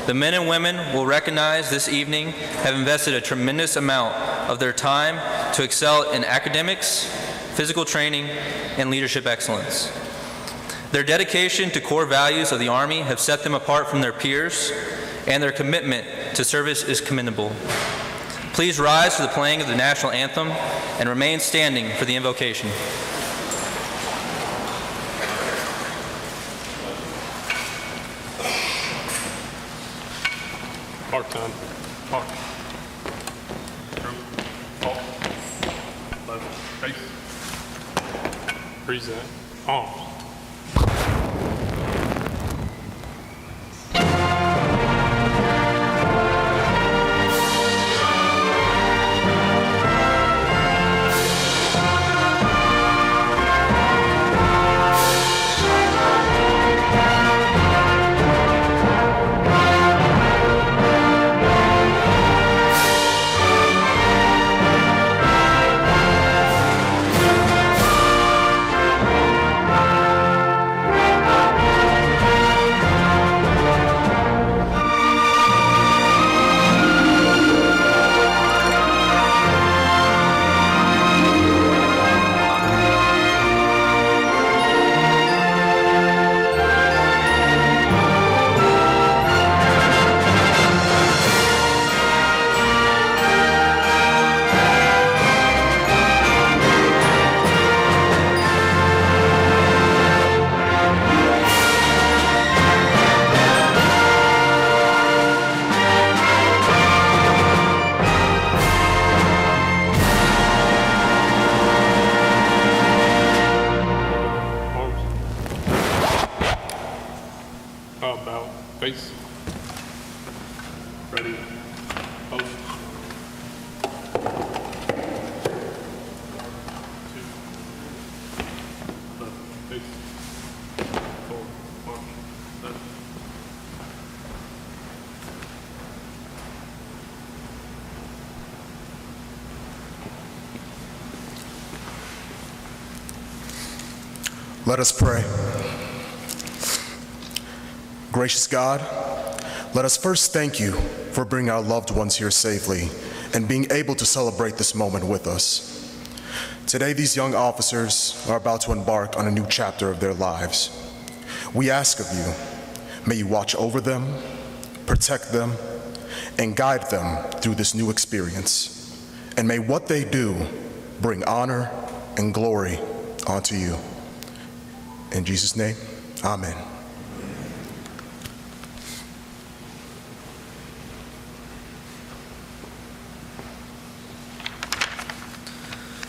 The men and women we'll recognize this evening have invested a tremendous amount of their time to excel in academics, physical training, and leadership excellence. Their dedication to core values of the Army have set them apart from their peers, and their commitment to service is commendable. Please rise for the playing of the national anthem and remain standing for the invocation. Mark time. Mark. Halt. Left. Face. Present. Arms. Face. Ready. Post. 2. Left. Face. 4. March. Left. Let us pray. Gracious God, let us first thank you for bringing our loved ones here safely and being able to celebrate this moment with us. Today, these young officers are about to embark on a new chapter of their lives. We ask of you, may you watch over them, protect them, and guide them through this new experience. And may what they do bring honor and glory onto you. In Jesus' name, amen.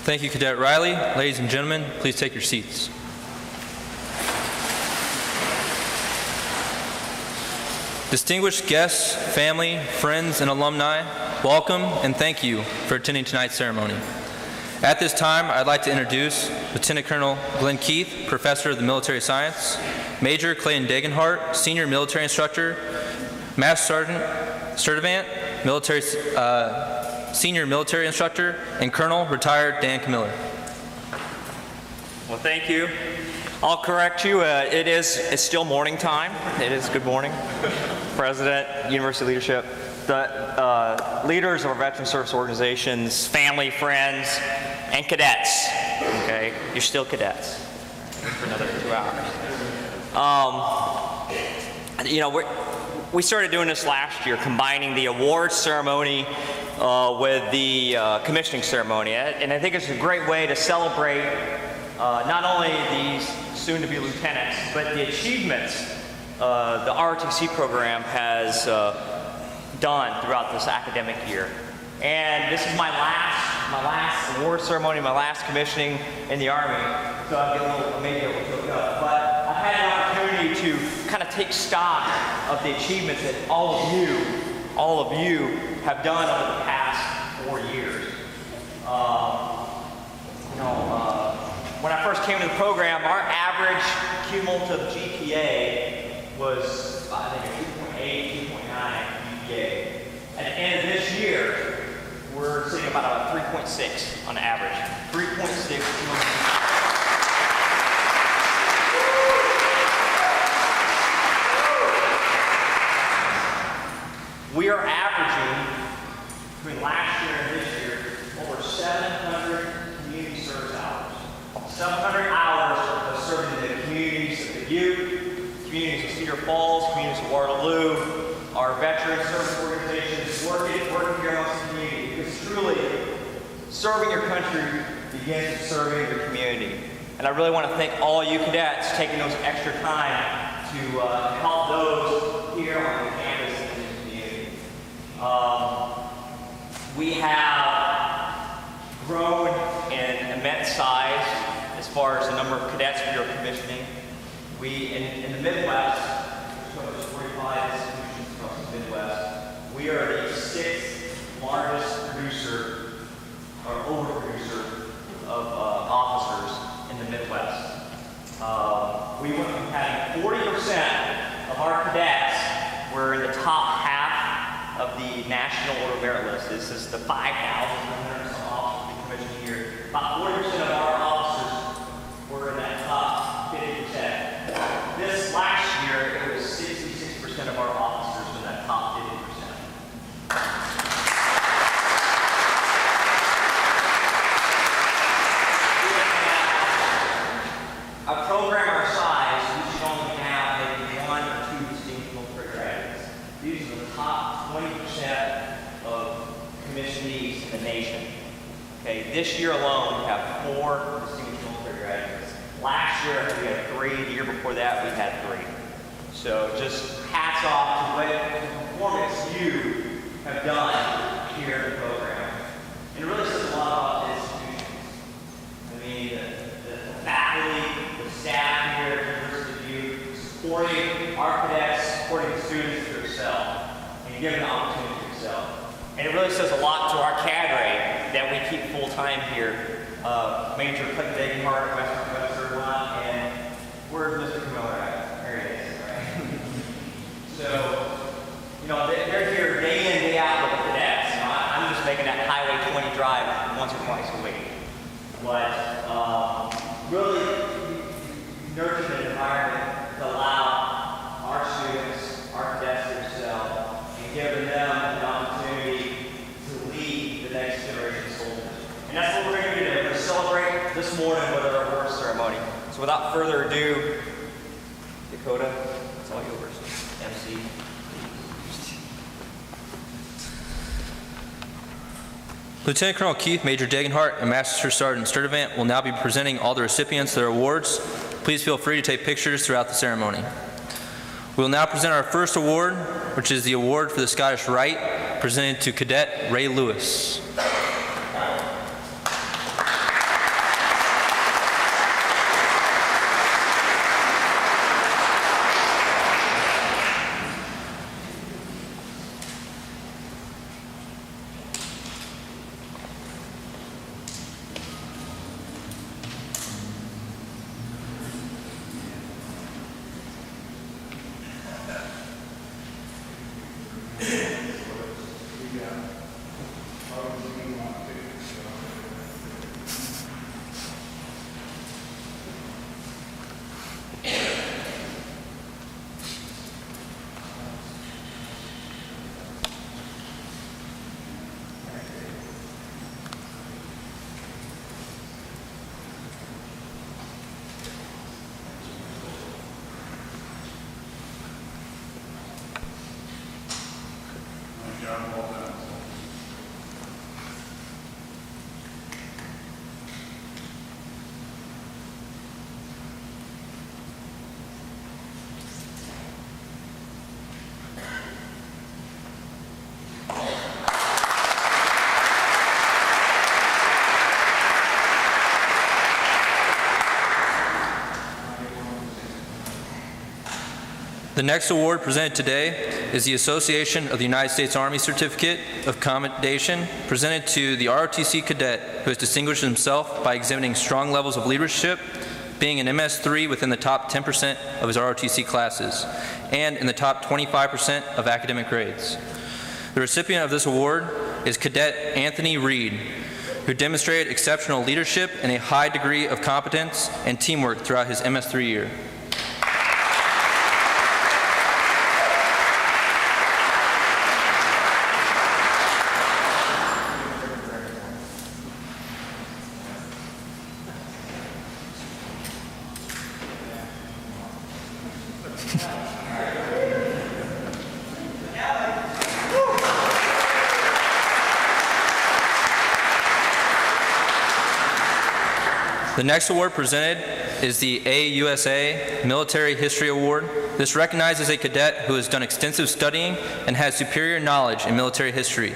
Thank you, Cadet Riley. Ladies and gentlemen, please take your seats. Distinguished guests, family, friends, and alumni, welcome and thank you for attending tonight's ceremony. At this time, I'd like to introduce Lieutenant Colonel Glenn Keith, Professor of the Military Science, Major Clayton Degenhart, Senior Military Instructor, Master Sergeant Sturdivant, Senior Military Instructor, and Colonel Retired Dan Camiller. Well, thank you. I'll correct you. It's still morning time. It is good morning. President, University leadership, the leaders of our veteran service organizations, family, friends, and cadets. Okay, you're still cadets for another 2 hours. We started doing this last year, combining the awards ceremony with the commissioning ceremony, and I think it's a great way to celebrate not only these soon-to-be lieutenants, but the achievements the ROTC program has done throughout this academic year. And this is my last award ceremony, my last commissioning in the Army, so I get maybe a little choked up. But I've had the opportunity to kind of take stock of the achievements that all of you have done over the past 4 years. When I first came to the program, our average cumulative GPA was, I think, 2.8, 2.9 GPA. At the end of this year, we're sitting about a 3.6 on average. 3.6. Cedar Falls, Communities of Waterloo, our veteran service organizations working here amongst the community. Because truly, serving your country begins with serving your community. And I really want to thank all you cadets taking those extra time to help those here on the campus and in the community. We have grown in immense size as far as the number of cadets we are commissioning. We, in the Midwest, there's 45 institutions across the Midwest, we are the 6th largest producer or overproducer of officers in the Midwest. We went from having 40% of our cadets were in the top half of the National Order of Merit list. This is the 5,100 officers we commissioned here. About 40% of our officers were in that top 50%. This last year, it was 66% of our officers in that top 50%. A program our size, we should only have maybe 1 or 2 distinct military graduates. These are the top 20% of commissionees in the nation. Okay, this year alone, we have 4 distinguished military graduates. Last year, we had 3. The year before that, we had 3. So just hats off to the performance you have done here in the program. And it really says a lot about the institutions. I mean, the faculty, the staff here at the University of Dubuque, supporting our cadets, supporting the students to excel, and giving the opportunity to excel. And it really says a lot to our cadre that we keep full-time here. Major Clint Degenhart, Western Vermont, and where's Mr. Camiller at? There he is, right? So, you know, they're here day in, day out with the cadets. You know, I'm just making that Highway 20 drive once or twice a week. But really nurture an environment to allow our students, our cadets to excel, and giving them an opportunity to lead the next generation of soldiers. And that's what we're going to do today. We're going to celebrate this morning with our award ceremony. So without further ado, Dakota, it's all yours. MC. Lieutenant Colonel Keith, Major Degenhart, and Master Sergeant Sturdivant will now be presenting all the recipients their awards. Please feel free to take pictures throughout the ceremony. We will now present our first award, which is the award for the Scottish Rite, presented to Cadet Ray Lewis. The next award presented today is the Association of the United States Army Certificate of Commendation, presented to the ROTC cadet who has distinguished himself by exhibiting strong levels of leadership, being an MS3 within the top 10% of his ROTC classes, and in the top 25% of academic grades. The recipient of this award is Cadet Anthony Reed, who demonstrated exceptional leadership and a high degree of competence and teamwork throughout his MS3 year. All right. The next award presented is the AUSA Military History Award. This recognizes a cadet who has done extensive studying and has superior knowledge in military history.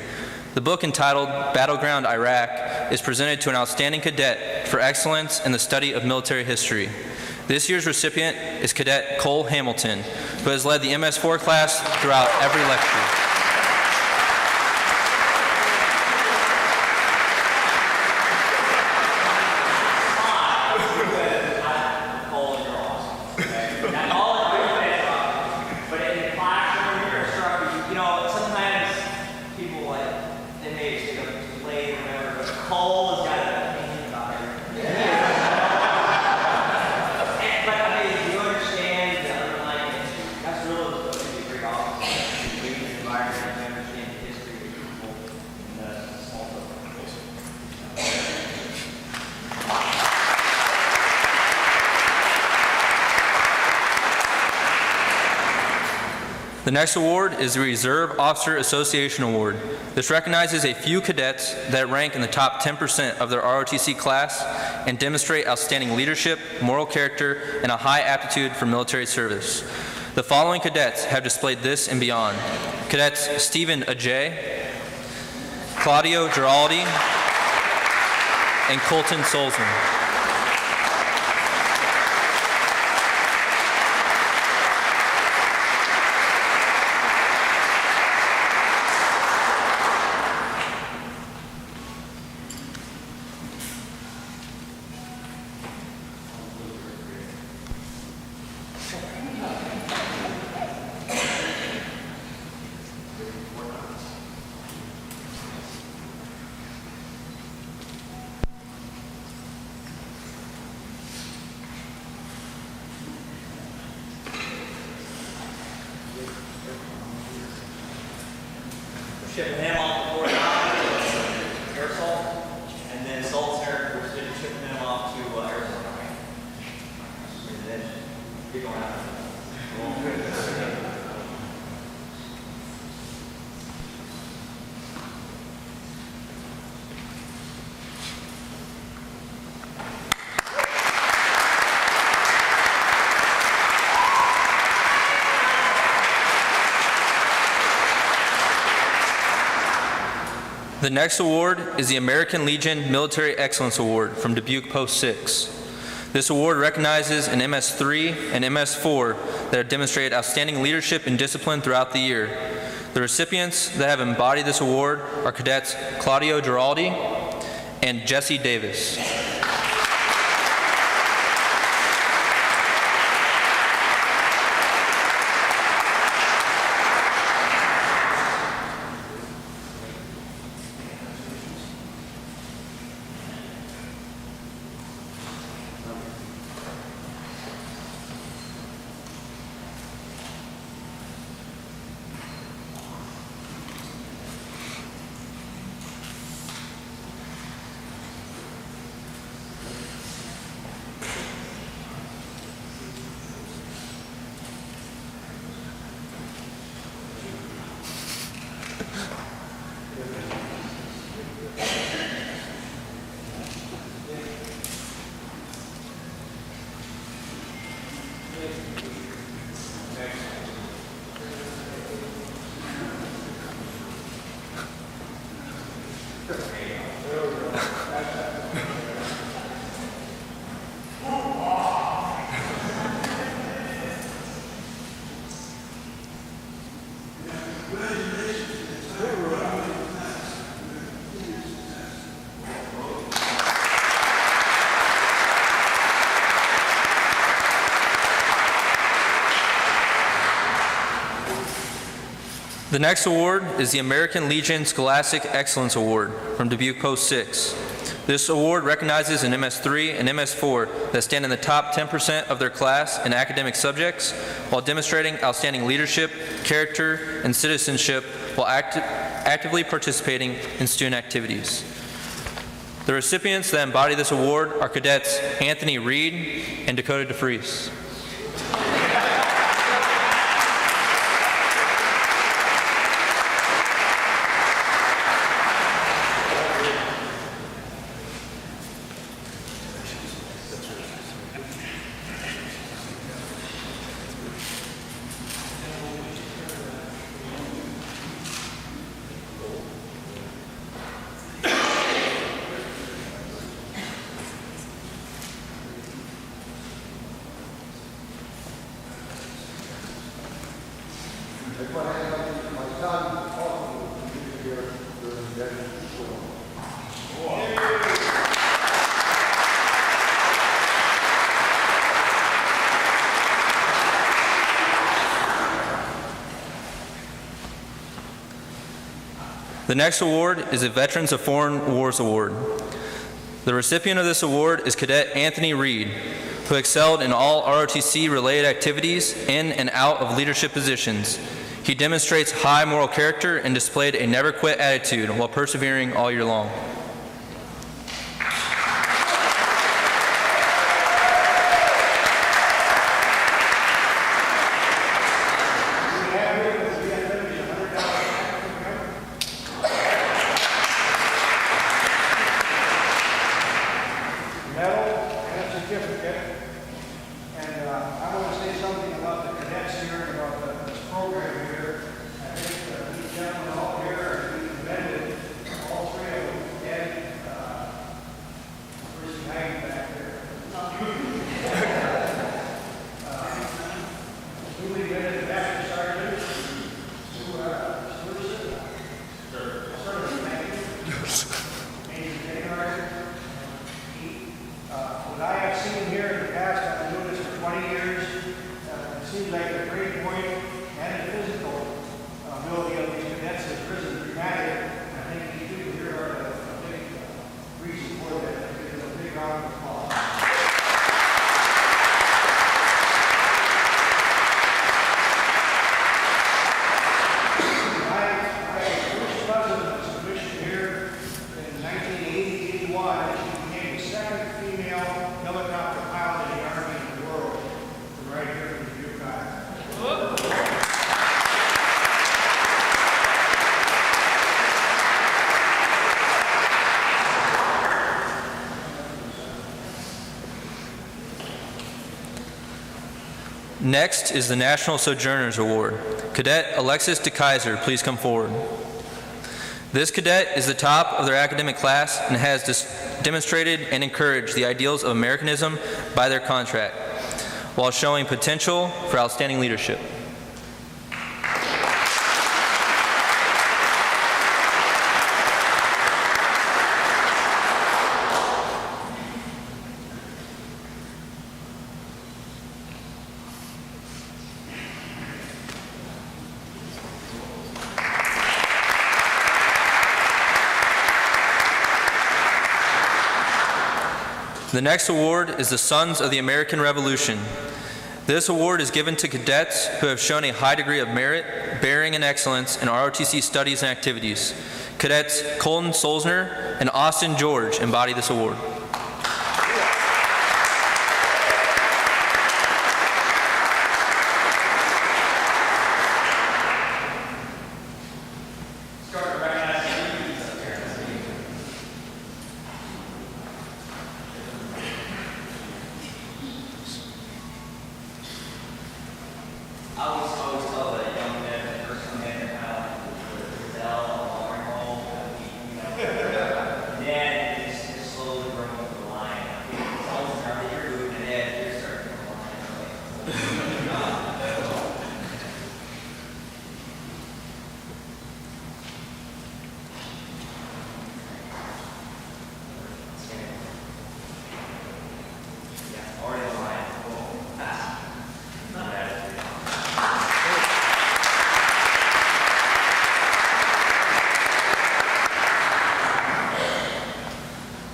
The book entitled Battleground Iraq is presented to an outstanding cadet for excellence in the study of military history. This year's recipient is Cadet Cole Hamilton, who has led the MS4 class throughout every lecture. The next award is the Reserve Officer Association Award. This recognizes a few cadets that rank in the top 10% of their ROTC class and demonstrate outstanding leadership, moral character, and a high aptitude for military service. The following cadets have displayed this and beyond. Cadets Stephen Ajay, Claudio Giraldi, and Colton Solzman. Shipping him off to Fort Knox, air assault, and then Salter, we're shipping him off to air assault. And then keep going out. The next award is the American Legion Military Excellence Award from Dubuque Post 6. This award recognizes an MS3 and MS4 that have demonstrated outstanding leadership and discipline throughout the year. The recipients that have embodied this award are Cadets Claudio Giraldi and Jesse Davis. The next award is the American Legion Scholastic Excellence Award from Dubuque Post 6. This award recognizes an MS3 and MS4 that stand in the top 10% of their class in academic subjects while demonstrating outstanding leadership, character, and citizenship while actively participating in student activities. The recipients that embody this award are Cadets Anthony Reed and Dakota DeFries. That's what I have my son also here during the school. The next award is the Veterans of Foreign Wars Award. The recipient of this award is Cadet Anthony Reed, who excelled in all ROTC-related activities in and out of leadership positions. He demonstrates high moral character and displayed a never-quit attitude while persevering all year long. What I have seen here in the past, I've been doing this for 20 years. It seems like the grade point and the physical ability of these cadets has risen dramatically. I think these people here are a big reason for that. I give them a big round of applause. Next is the National Sojourners Award. Cadet Alexis DeKaiser, please come forward. This cadet is the top of their academic class and has demonstrated and encouraged the ideals of Americanism by their contract, while showing potential for outstanding leadership. The next award is the Sons of the American Revolution. This award is given to cadets who have shown a high degree of merit, bearing, and excellence in ROTC studies and activities. Cadets Colton Solzner and Austin George embody this award.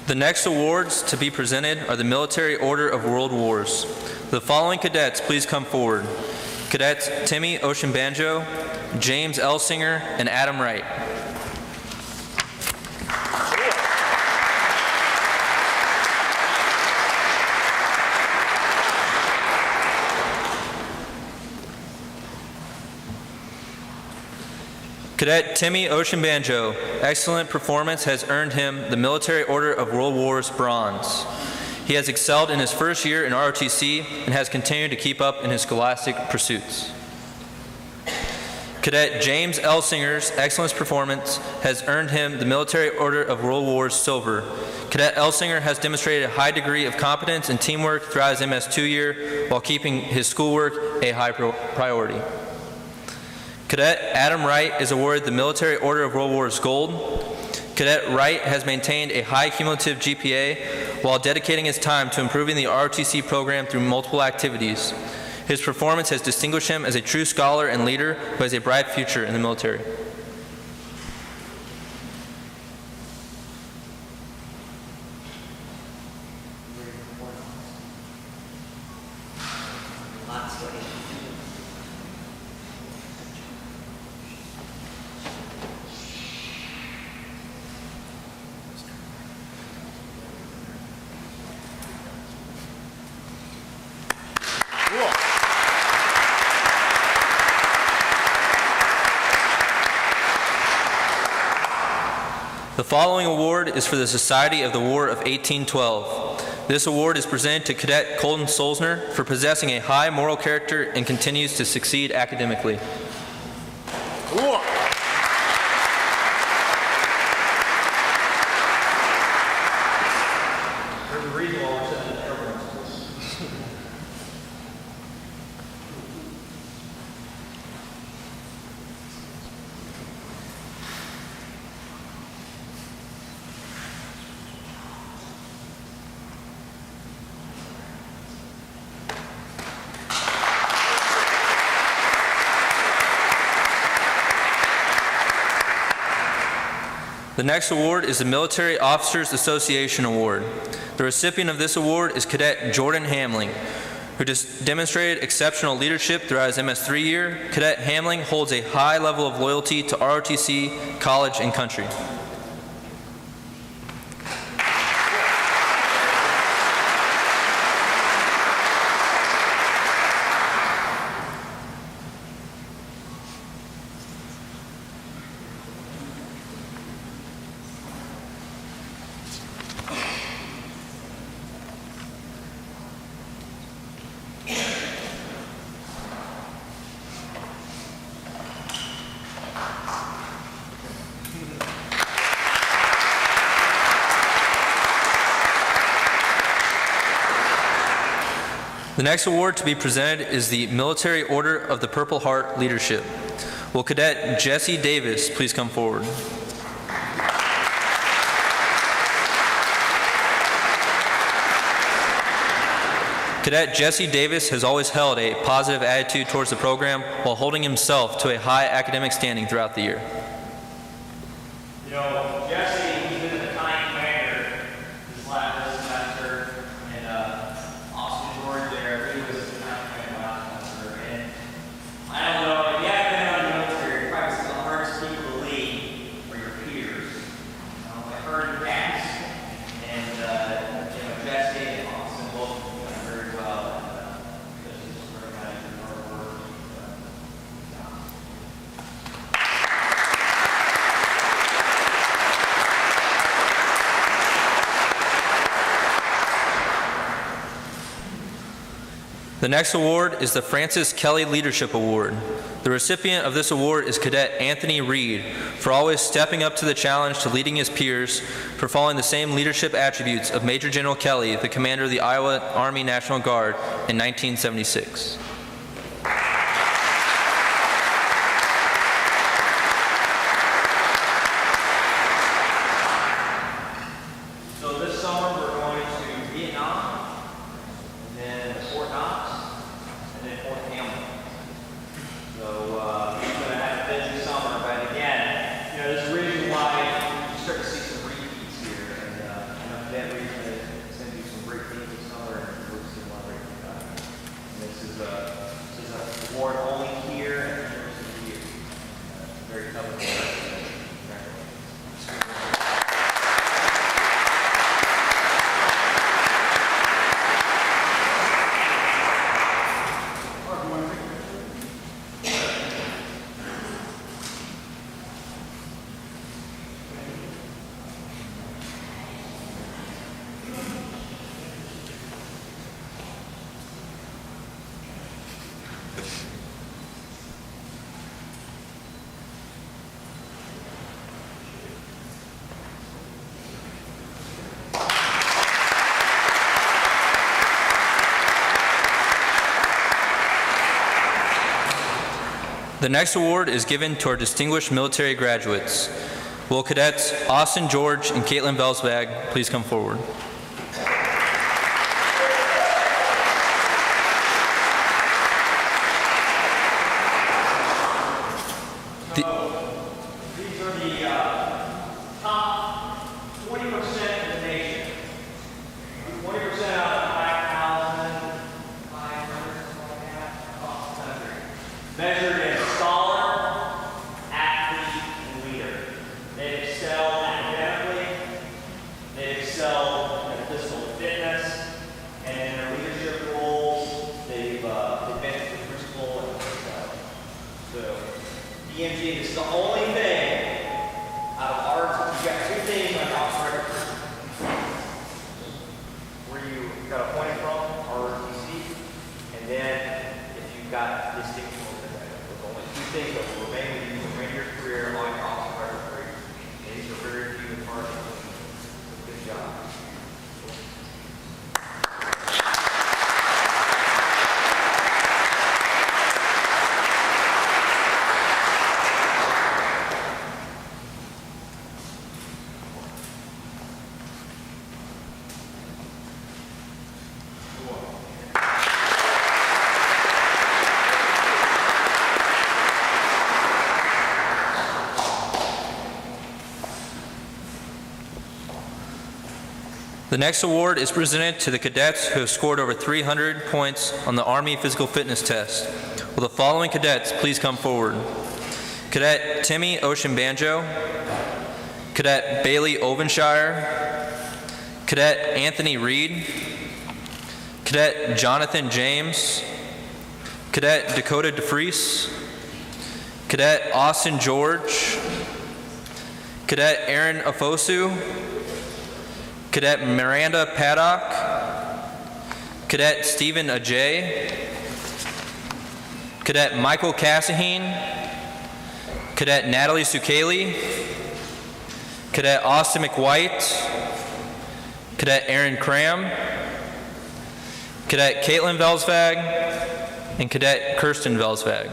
The next awards to be presented are the Military Order of World Wars. The following cadets please come forward. Cadets Timmy Oceanbanjo, James Elsinger, and Adam Wright. Cadet Timmy Oceanbanjo, excellent performance has earned him the Military Order of World Wars Bronze. He has excelled in his first year in ROTC and has continued to keep up in his scholastic pursuits. Cadet James Elsinger's excellent performance has earned him the Military Order of World Wars Silver. Cadet Elsinger has demonstrated a high degree of competence and teamwork throughout his MS2 year while keeping his schoolwork a high priority. Cadet Adam Wright is awarded the Military Order of World War's Gold. Cadet Wright has maintained a high cumulative GPA while dedicating his time to improving the ROTC program through multiple activities. His performance has distinguished him as a true scholar and leader who has a bright future in the military. The following award is for the Society of the War of 1812. This award is presented to Cadet Colton Solzner for possessing a high moral character and continues to succeed academically. The next award is the Military Officers Association Award. The recipient of this award is Cadet Jordan Hamling, who demonstrated exceptional leadership throughout his MS3 year. Cadet Hamling holds a high level of loyalty to ROTC, college, and country. The next award to be presented is the Military Order of the Purple Heart Leadership. Will Cadet Jesse Davis please come forward? Cadet Jesse Davis has always held a positive attitude towards the program while holding himself to a high academic standing throughout the year. You know, Jesse, he's been the battalion commander this semester in Austin, Georgia. He was the battalion commander last semester. And I don't know, if you haven't been on the military, you're probably some of the hardest people to lead are your peers. I heard in past. And, you know, Jesse and Austin both done very well. Because he's just recognized your hard work. The next award is the Francis Kelly Leadership Award. The recipient of this award is Cadet Anthony Reed for always stepping up to the challenge to leading his peers, for following the same leadership attributes of Major General Kelly, the commander of the Iowa Army National Guard in 1976. So this summer we're going to Vietnam, and then Fort Knox, and then Fort Campbell. So we're going to have a busy summer, but again, you know, there's a reason why you start to see some repeats here, and you know, for that reason, it's going to be some great things this summer, and we're seeing a lot of great things. And this is an award only here and the University of Dubuque. Very coveted. Congratulations. The next award is given to our distinguished military graduates. Will Cadets Austin George and Caitlin Velsvag please come forward? These are the top 20% of the nation. 20% out of 5,500 across the country. Measured in scholar, athlete, and leader. They excel academically, they excel in physical fitness, and in their leadership roles, they've advanced the principle and so. DMG, this is the only thing out of ours. You got two things on Oxford where you got a point from, ROTC, and then if you've got distinction, there's only two things that will remain with you for your career on your Oxford degree. And these are very few and far between. Good job. The next award is presented to the cadets who have scored over 300 points on the Army Physical Fitness Test. Will the following cadets please come forward? Cadet Timmy Ocean Banjo, Cadet Bailey Ovenshire, Cadet Anthony Reed, Cadet Jonathan James, Cadet Dakota DeFries, Cadet Austin George, Cadet Aaron Afosu, Cadet Miranda Paddock, Cadet Stephen Ajay, Cadet Michael Cassahine, Cadet Natalie Sukeli, Cadet Austin McWhite, Cadet Aaron Cram, Cadet Caitlin Velsvag, and Cadet Kirsten Velsvag.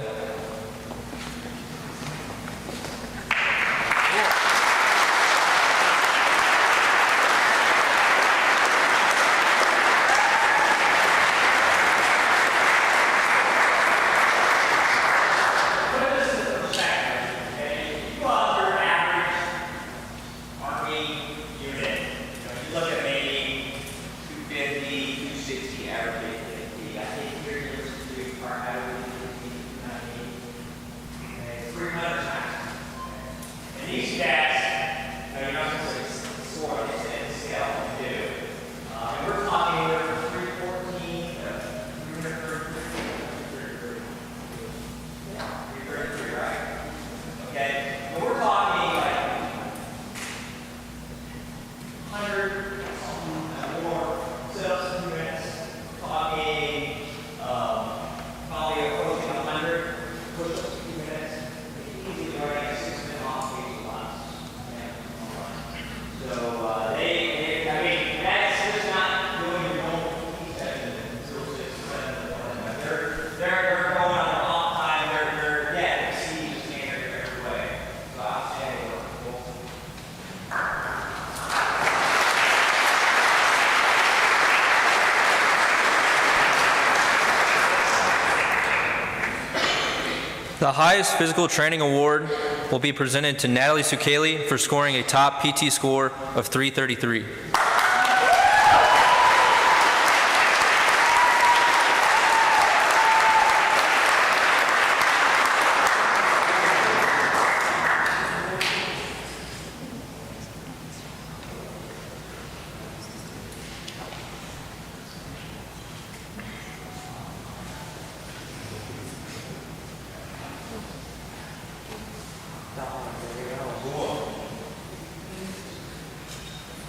The highest physical training award will be presented to Natalie Sukeli for scoring a top PT score of 333.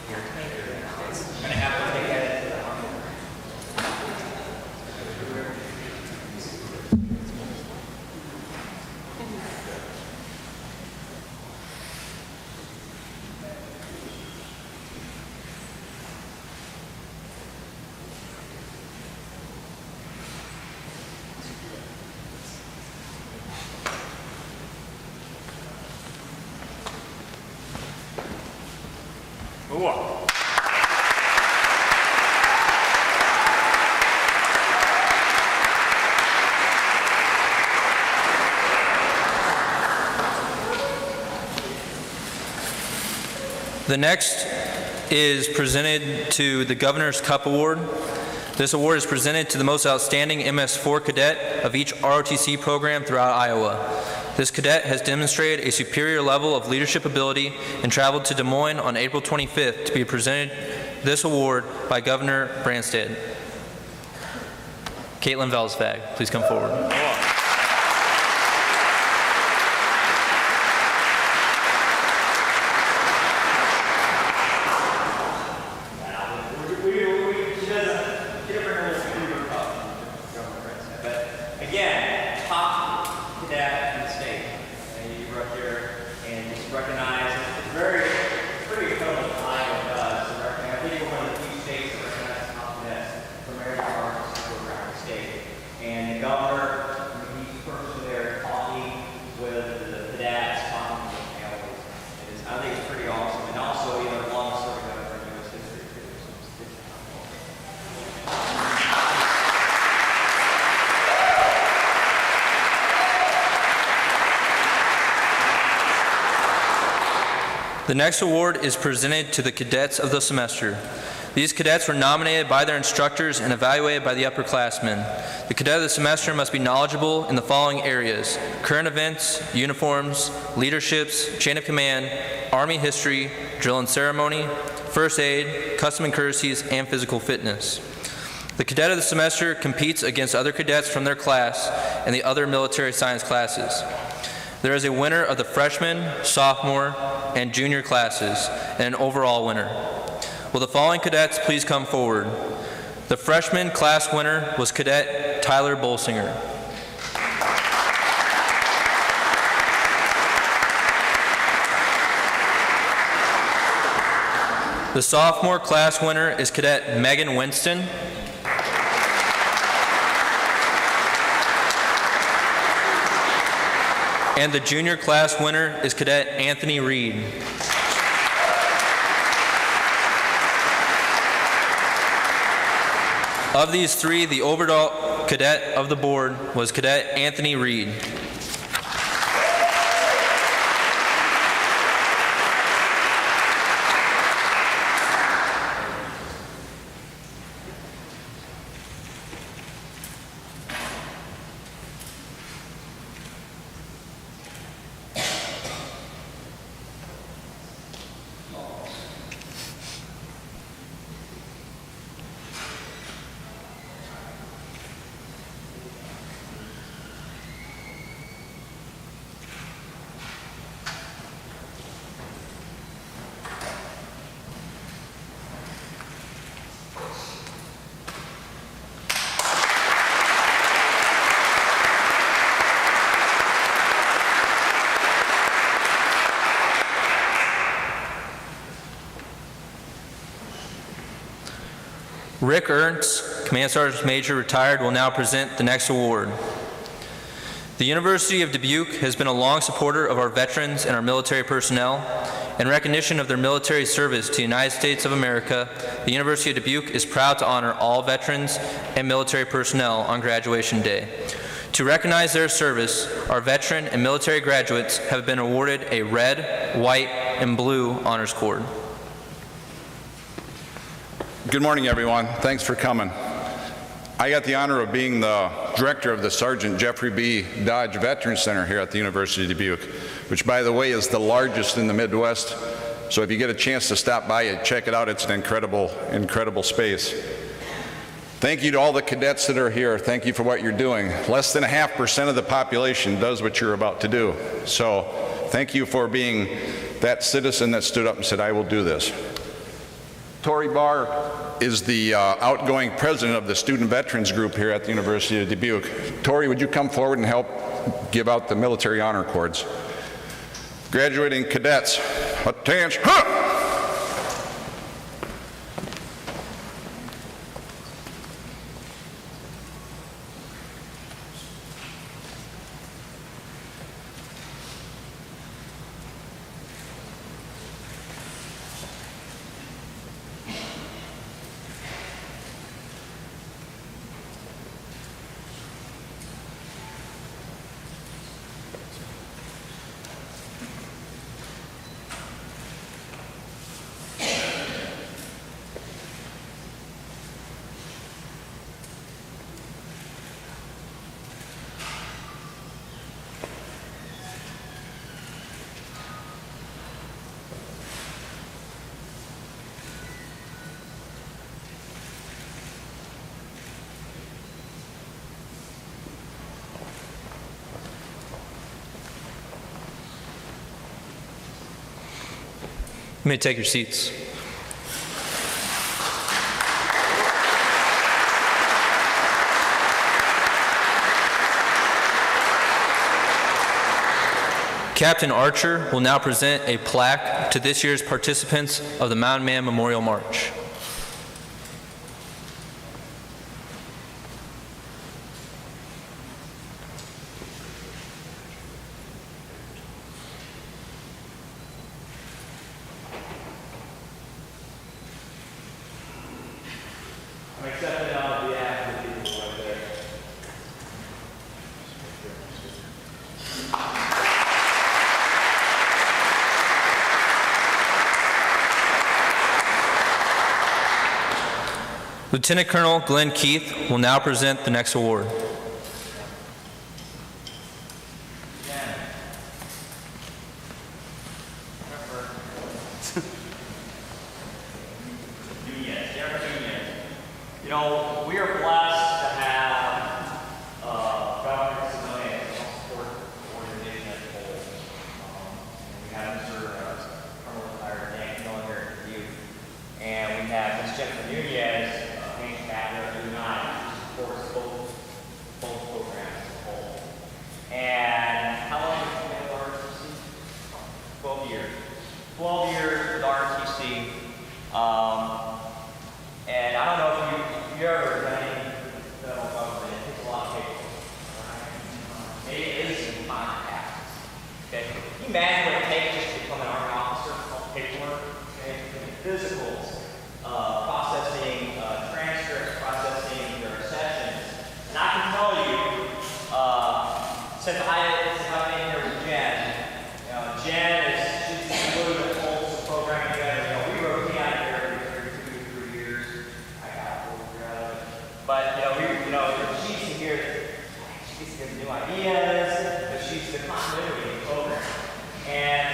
Here. The next is presented to the Governor's Cup Award. This award is presented to the most outstanding MS4 cadet of each ROTC program throughout Iowa. This cadet has demonstrated a superior level of leadership ability and traveled to Des Moines on April 25th to be presented this award by Governor Branstad. Caitlin Velsvag, please come forward. The next award is presented to the cadets of the semester. These cadets were nominated by their instructors and evaluated by the upperclassmen. The cadet of the semester must be knowledgeable in the following areas: current events, uniforms, leaderships, chain of command, Army history, drill and ceremony, first aid, custom and courtesies, and physical fitness. The cadet of the semester competes against other cadets from their class and the other military science classes. There is a winner of the freshman, sophomore, and junior classes, and an overall winner. Will the following cadets please come forward? The freshman class winner was Cadet Tyler Bolsinger. The sophomore class winner is Cadet Megan Winston. And the junior class winner is Cadet Anthony Reed. Of these three, the overall cadet of the board was Cadet Anthony Reed. Rick Ernst, Command Sergeant Major, retired, will now present the next award. The University of Dubuque has been a long supporter of our veterans and our military personnel. In recognition of their military service to the United States of America, the University of Dubuque is proud to honor all veterans and military personnel on graduation day. To recognize their service, our veteran and military graduates have been awarded a red, white, and blue honors cord. Good morning, everyone. Thanks for coming. I got the honor of being the director of the Sergeant Jeffrey B. Dodge Veterans Center here at the University of Dubuque, which, by the way, is the largest in the Midwest. So if you get a chance to stop by and check it out, it's an incredible, incredible space. Thank you to all the cadets that are here. Thank you for what you're doing. Less than 0.5% of the population does what you're about to do. So thank you for being that citizen that stood up and said, I will do this. Tori Barr is the outgoing president of the Student Veterans Group here at the University of Dubuque. Tori, would you come forward and help give out the military honor cords? Graduating cadets, attention. You may take your seats. Captain Archer will now present a plaque to this year's participants of the Mountain Man Memorial March. I'm accepting on behalf of the people right there. Lieutenant Colonel Glenn Keith will now present the next award. You know, we are blessed to have Governor Simone as a support organization as a whole. We have Mr. Colonel retired Dan Miller here at Dubuque, and we have Ms. Jennifer Nunez, Hank Captain, who supports both programs as a whole. And how long have you been with ROTC? 12 years. 12 years with ROTC. And I don't know if you ever done any federal government, it takes a lot of paperwork. Right? It is my task. Okay? Can you imagine what it takes just to become an Army officer? All paperwork, okay? Physicals, processing transcripts, processing their sessions. And I can tell you, since I've been here with Jen, Jen she's really the whole program together. We rotate out here every 2 to 3 years. But she's here. She's giving new ideas. But she's the continuity of the program. And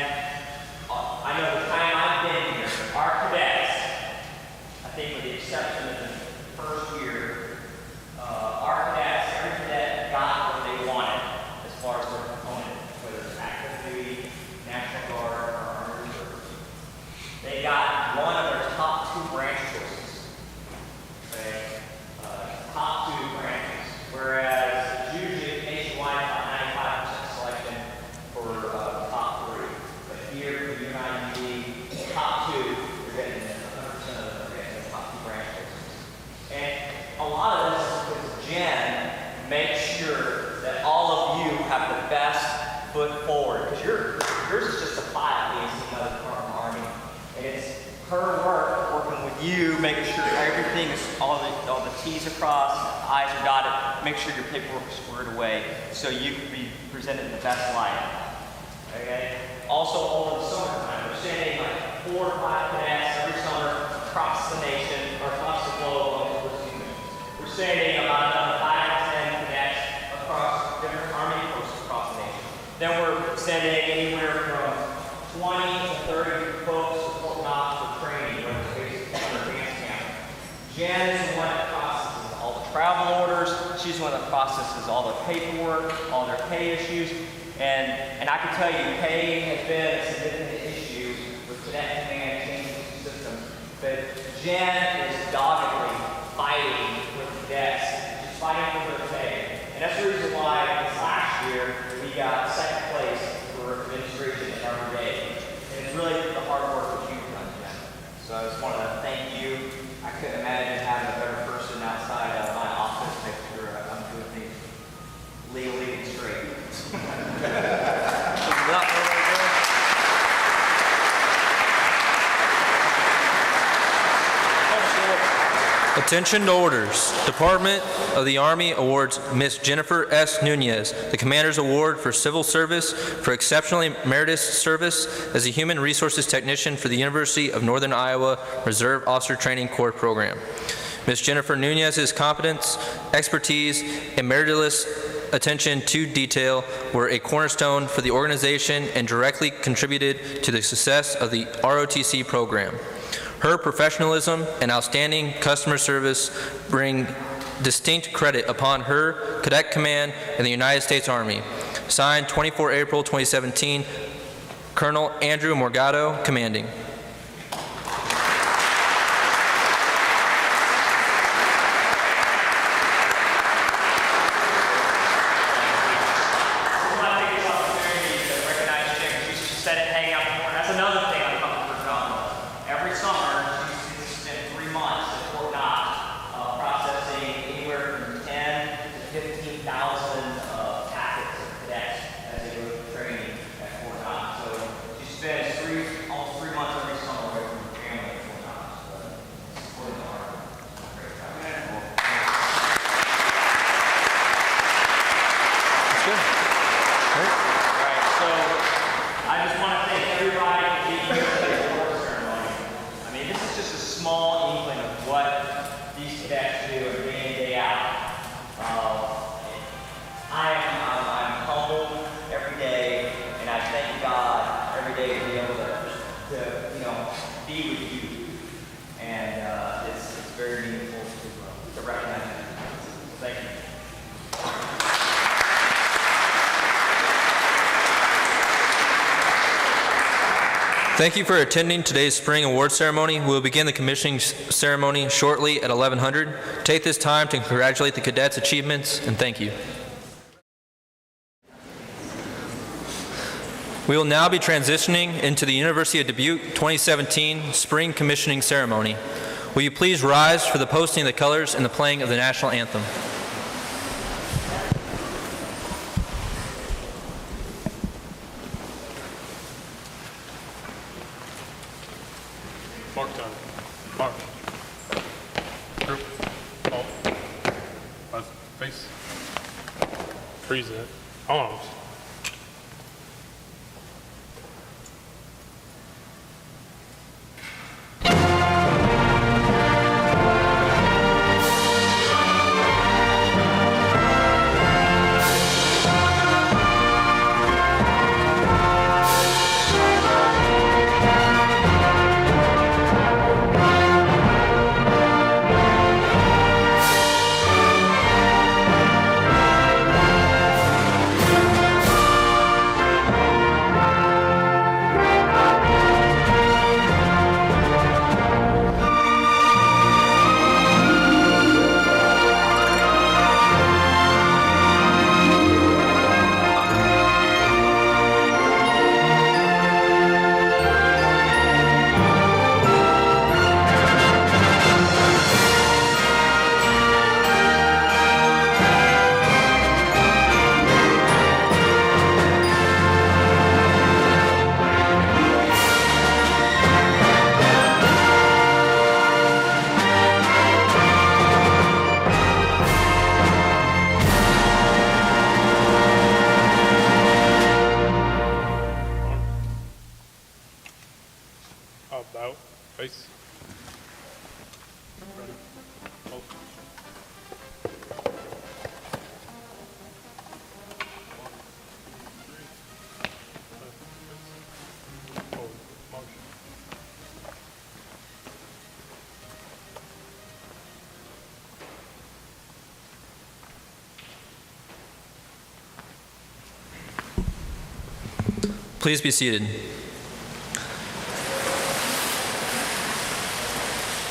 I know the time I've been here, our cadets, I think with the exception of the first year, our cadets, every cadet got what they wanted as far as their component, whether it's active duty, National Guard, or Army Reserve. They got one of their top 2 branch choices. Okay? Top 2 branches, whereas usually nationwide about 95% selection for the top 3. But here for UNID, top 2, you're getting 100% of them getting the top 2 branches. And a lot of this is because Jen makes sure that all of you have the best foot forward. Because yours is just a file being seen by the Department of Army. And it's her work working with you, making sure everything is all the T's are crossed, the I's are dotted, make sure your paperwork is squared away so you can be presented in the best light. Okay? Also, over the summertime, we're sending like 4 or 5 cadets every summer across the nation or across the globe on this mission. We're sending about another 5 to 10 cadets across different Army posts across the nation. Then we're sending anywhere from 20 to 30 folks to Fort Knox for training, whether it's basic or advanced camp. Jen is the one that processes all the travel orders. She's the one that processes all the paperwork, all their pay issues. And I can tell you, pay has been a significant issue with cadet command changing the system. But Jen is doggedly fighting with cadets, just fighting for their pay. And that's the reason why this last year we got 2nd place for administration in our brigade. And it's really the hard work that you've done, Jen. So I just want to thank you. I couldn't imagine having a better person outside of my office to make sure I'm doing things legally and straight. Attention to orders. Department of the Army awards Ms. Jennifer S. Nunez the Commander's Award for Civil Service for exceptionally meritorious service as a Human Resources Technician for the University of Northern Iowa Reserve Officer Training Corps program. Ms. Jennifer Nunez's competence, expertise, and meritorious attention to detail were a cornerstone for the organization and directly contributed to the success of the ROTC program. Her professionalism and outstanding customer service bring distinct credit upon her cadet command in the United States Army. Signed 24 April 2017, Colonel Andrew Morgado, commanding. good. Great. All right, so I just want to thank everybody for being here for the award ceremony. I mean, this is just a small inkling of what these cadets do day in, day out. I'm humbled every day, and I thank God every day to be able to be with you. And it's very meaningful to recognize that. So thank you. Thank you for attending today's spring award ceremony. We will begin the commissioning ceremony shortly at 1100. Take this time to congratulate the cadets' achievements and thank you. We will now be transitioning into the University of Dubuque 2017 Spring Commissioning Ceremony. Will you please rise for the posting of the colors and the playing of the national anthem? Mark time. Mark. Group. Halt. Left. Face. Freeze it. Arms. About. Face. Ready. Halt. Forward. March. Please be seated.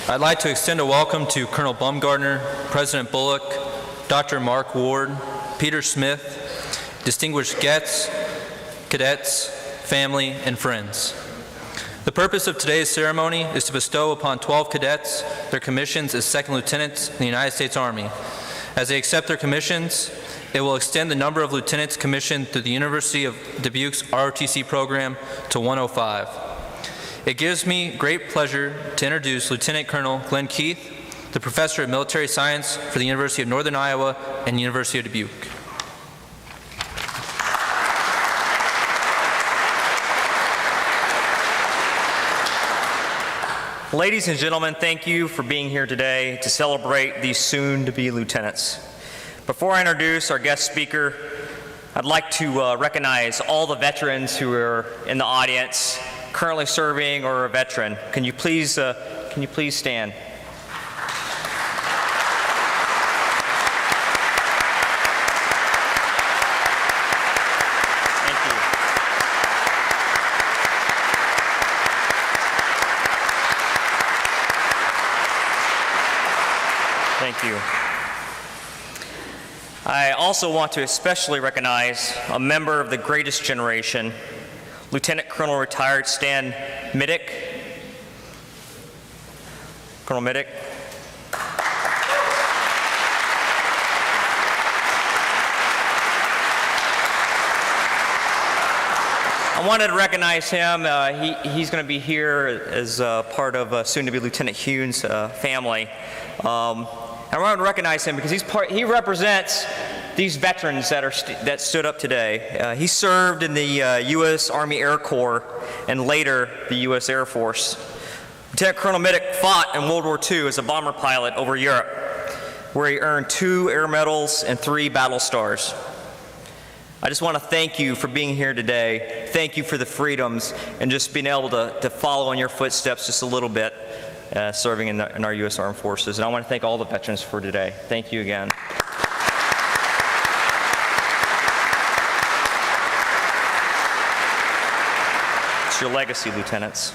I'd like to extend a welcome to Colonel Baumgartner, President Bullock, Dr. Mark Ward, Peter Smith, distinguished guests, cadets, family, and friends. The purpose of today's ceremony is to bestow upon 12 cadets their commissions as second lieutenants in the United States Army. As they accept their commissions, it will extend the number of lieutenants commissioned through the University of Dubuque's ROTC program to 105. It gives me great pleasure to introduce Lieutenant Colonel Glenn Keith, the Professor of Military Science for the University of Northern Iowa and University of Dubuque. Ladies and gentlemen, thank you for being here today to celebrate these soon-to-be lieutenants. Before I introduce our guest speaker, I'd like to recognize all the veterans who are in the audience, currently serving or a veteran. Can you please stand? Thank you. Thank you. I also want to especially recognize a member of the greatest generation, Lieutenant Colonel retired Stan Middick. Colonel Middick. I wanted to recognize him. He's going to be here as part of soon-to-be Lieutenant Hune's family. I want to recognize him because he represents these veterans that stood up today. He served in the U.S. Army Air Corps and later the U.S. Air Force. Lieutenant Colonel Middick fought in World War II as a bomber pilot over Europe, where he earned 2 Air Medals and 3 Battle Stars. I just want to thank you for being here today. Thank you for the freedoms and just being able to follow in your footsteps just a little bit, serving in our U.S. Armed Forces. And I want to thank all the veterans for today. Thank you again. It's your legacy, lieutenants.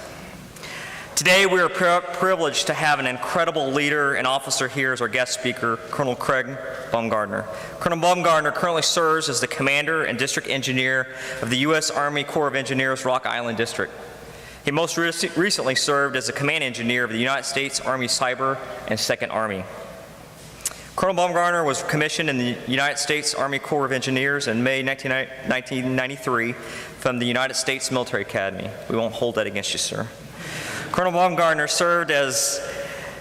Today, we are privileged to have an incredible leader and officer here as our guest speaker, Colonel Craig Baumgartner. Colonel Baumgartner currently serves as the commander and district engineer of the U.S. Army Corps of Engineers Rock Island District. He most recently served as the command engineer of the United States Army Cyber and 2nd Army. Colonel Baumgartner was commissioned in the United States Army Corps of Engineers in May 1993 from the United States Military Academy. We won't hold that against you, sir. Colonel Baumgartner served as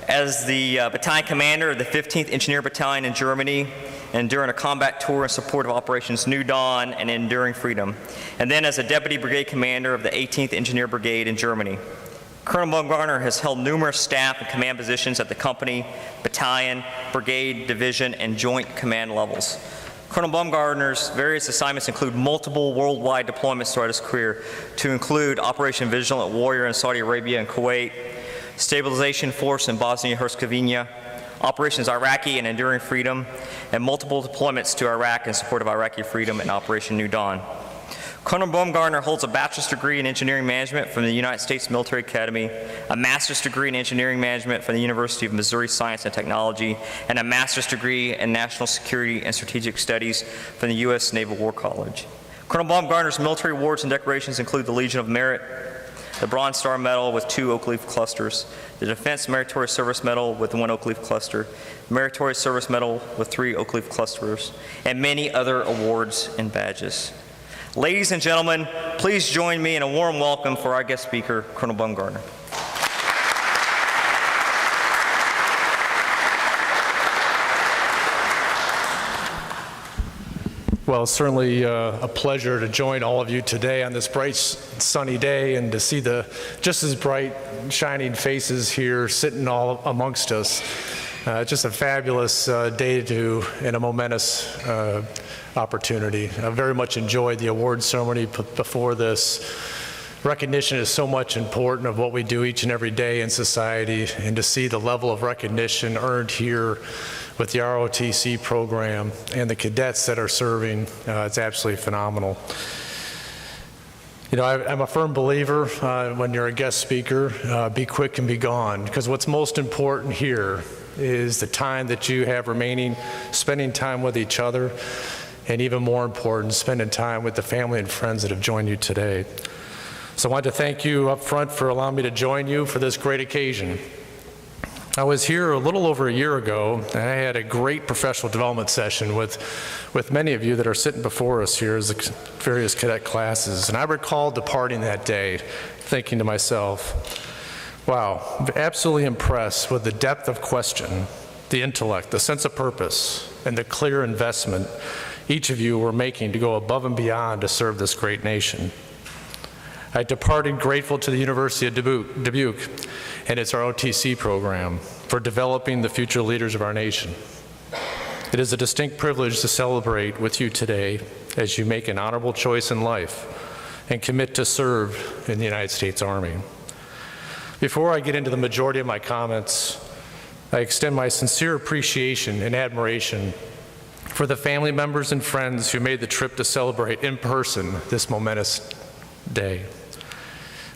the battalion commander of the 15th Engineer Battalion in Germany and during a combat tour in support of Operations New Dawn and Enduring Freedom, and then as a deputy brigade commander of the 18th Engineer Brigade in Germany. Colonel Baumgartner has held numerous staff and command positions at the company, battalion, brigade, division, and joint command levels. Colonel Baumgartner's various assignments include multiple worldwide deployments throughout his career, to include Operation Vigilant Warrior in Saudi Arabia and Kuwait, Stabilization Force in Bosnia-Herzegovina, Operations Iraqi and Enduring Freedom, and multiple deployments to Iraq in support of Iraqi freedom and Operation New Dawn. Colonel Baumgartner holds a bachelor's degree in engineering management from the United States Military Academy, a master's degree in engineering management from the University of Missouri Science and Technology, and a master's degree in national security and strategic studies from the U.S. Naval War College. Colonel Baumgartner's military awards and decorations include the Legion of Merit, the Bronze Star Medal with 2 oak leaf clusters, the Defense Meritorious Service Medal with 1 oak leaf cluster, Meritorious Service Medal with 3 oak leaf clusters, and many other awards and badges. Ladies and gentlemen, please join me in a warm welcome for our guest speaker, Colonel Baumgartner. Well, it's certainly a pleasure to join all of you today on this bright, sunny day and to see the just as bright, shining faces here sitting all amongst us. Just a fabulous day and a momentous opportunity. I very much enjoyed the award ceremony before this. Recognition is so much important of what we do each and every day in society, and to see the level of recognition earned here with the ROTC program and the cadets that are serving, it's absolutely phenomenal. You know, I'm a firm believer when you're a guest speaker, be quick and be gone, because what's most important here is the time that you have remaining, spending time with each other, and even more important, spending time with the family and friends that have joined you today. So I want to thank you up front for allowing me to join you for this great occasion. I was here a little over a year ago, and I had a great professional development session with many of you that are sitting before us here as the various cadet classes. And I recall departing that day thinking to myself, wow, I'm absolutely impressed with the depth of question, the intellect, the sense of purpose, and the clear investment each of you were making to go above and beyond to serve this great nation. I departed grateful to the University of Dubuque and its ROTC program for developing the future leaders of our nation. It is a distinct privilege to celebrate with you today as you make an honorable choice in life and commit to serve in the United States Army. Before I get into the majority of my comments, I extend my sincere appreciation and admiration for the family members and friends who made the trip to celebrate in person this momentous day.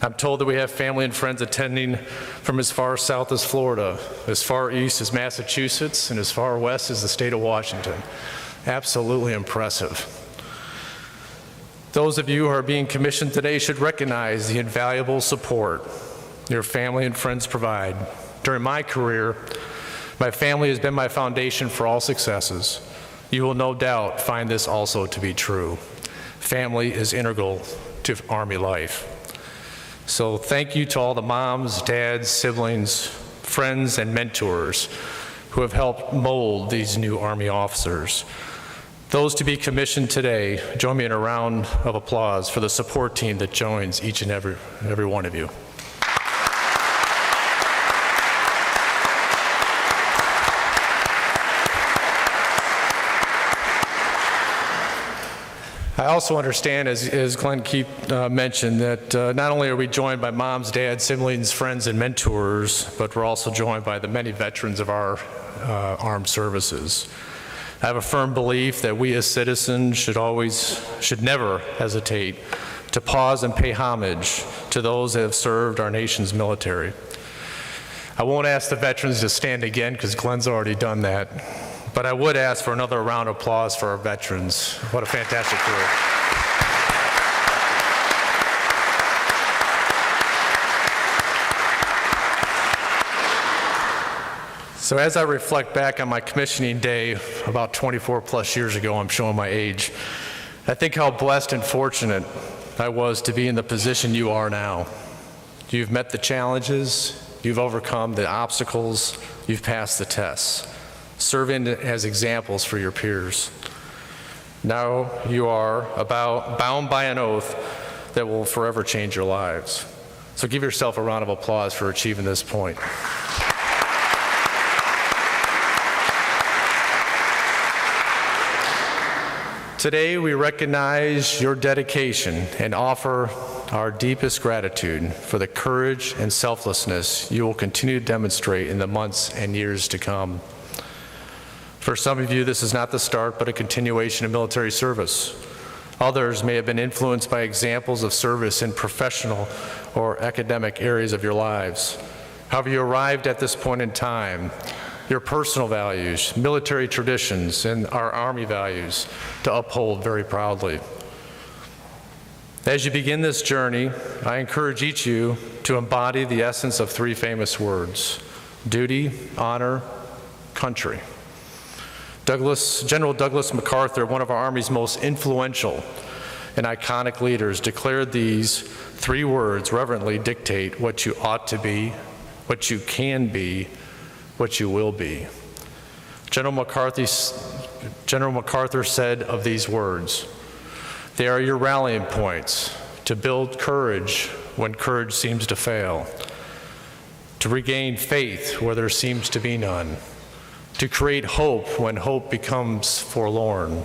I'm told that we have family and friends attending from as far south as Florida, as far east as Massachusetts, and as far west as the state of Washington. Absolutely impressive. Those of you who are being commissioned today should recognize the invaluable support your family and friends provide. During my career, my family has been my foundation for all successes. You will no doubt find this also to be true. Family is integral to Army life. So thank you to all the moms, dads, siblings, friends, and mentors who have helped mold these new Army officers. Those to be commissioned today, join me in a round of applause for the support team that joins each and every one of you. I also understand, as Glenn Keith mentioned, that not only are we joined by moms, dads, siblings, friends, and mentors, but we're also joined by the many veterans of our armed services. I have a firm belief that we as citizens should never hesitate to pause and pay homage to those that have served our nation's military. I won't ask the veterans to stand again because Glenn's already done that, but I would ask for another round of applause for our veterans. What a fantastic group. So as I reflect back on my commissioning day about 24 plus years ago, I'm showing my age, I think how blessed and fortunate I was to be in the position you are now. You've met the challenges, you've overcome the obstacles, you've passed the tests, serving as examples for your peers. Now you are bound by an oath that will forever change your lives. So give yourself a round of applause for achieving this point. Today, we recognize your dedication and offer our deepest gratitude for the courage and selflessness you will continue to demonstrate in the months and years to come. For some of you, this is not the start, but a continuation of military service. Others may have been influenced by examples of service in professional or academic areas of your lives. However, you arrived at this point in time, your personal values, military traditions, and our Army values to uphold very proudly. As you begin this journey, I encourage each of you to embody the essence of three famous words: duty, honor, country. General Douglas MacArthur, one of our Army's most influential and iconic leaders, declared these three words reverently dictate what you ought to be, what you can be, what you will be. General MacArthur said of these words, "They are your rallying points to build courage when courage seems to fail, to regain faith where there seems to be none, to create hope when hope becomes forlorn.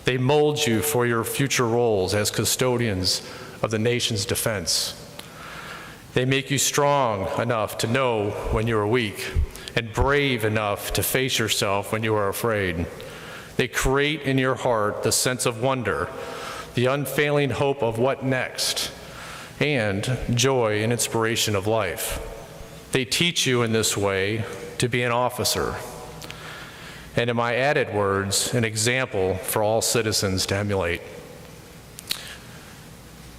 They mold you for your future roles as custodians of the nation's defense. They make you strong enough to know when you are weak and brave enough to face yourself when you are afraid. They create in your heart the sense of wonder, the unfailing hope of what next, and joy and inspiration of life. They teach you in this way to be an officer, and in my added words, an example for all citizens to emulate."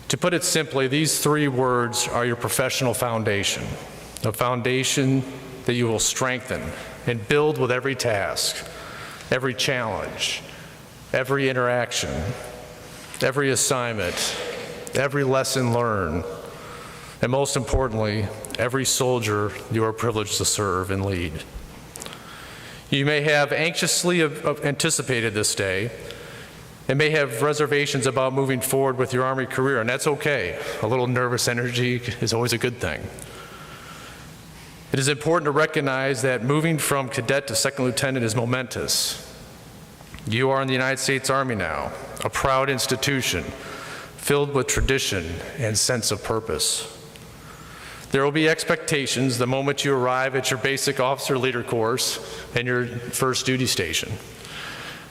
To put it simply, these three words are your professional foundation, a foundation that you will strengthen and build with every task, every challenge, every interaction, every assignment, every lesson learned, and most importantly, every soldier you are privileged to serve and lead. You may have anxiously anticipated this day and may have reservations about moving forward with your Army career, and that's okay. A little nervous energy is always a good thing. It is important to recognize that moving from cadet to second lieutenant is momentous. You are in the United States Army now, a proud institution filled with tradition and sense of purpose. There will be expectations the moment you arrive at your basic officer leader course and your first duty station.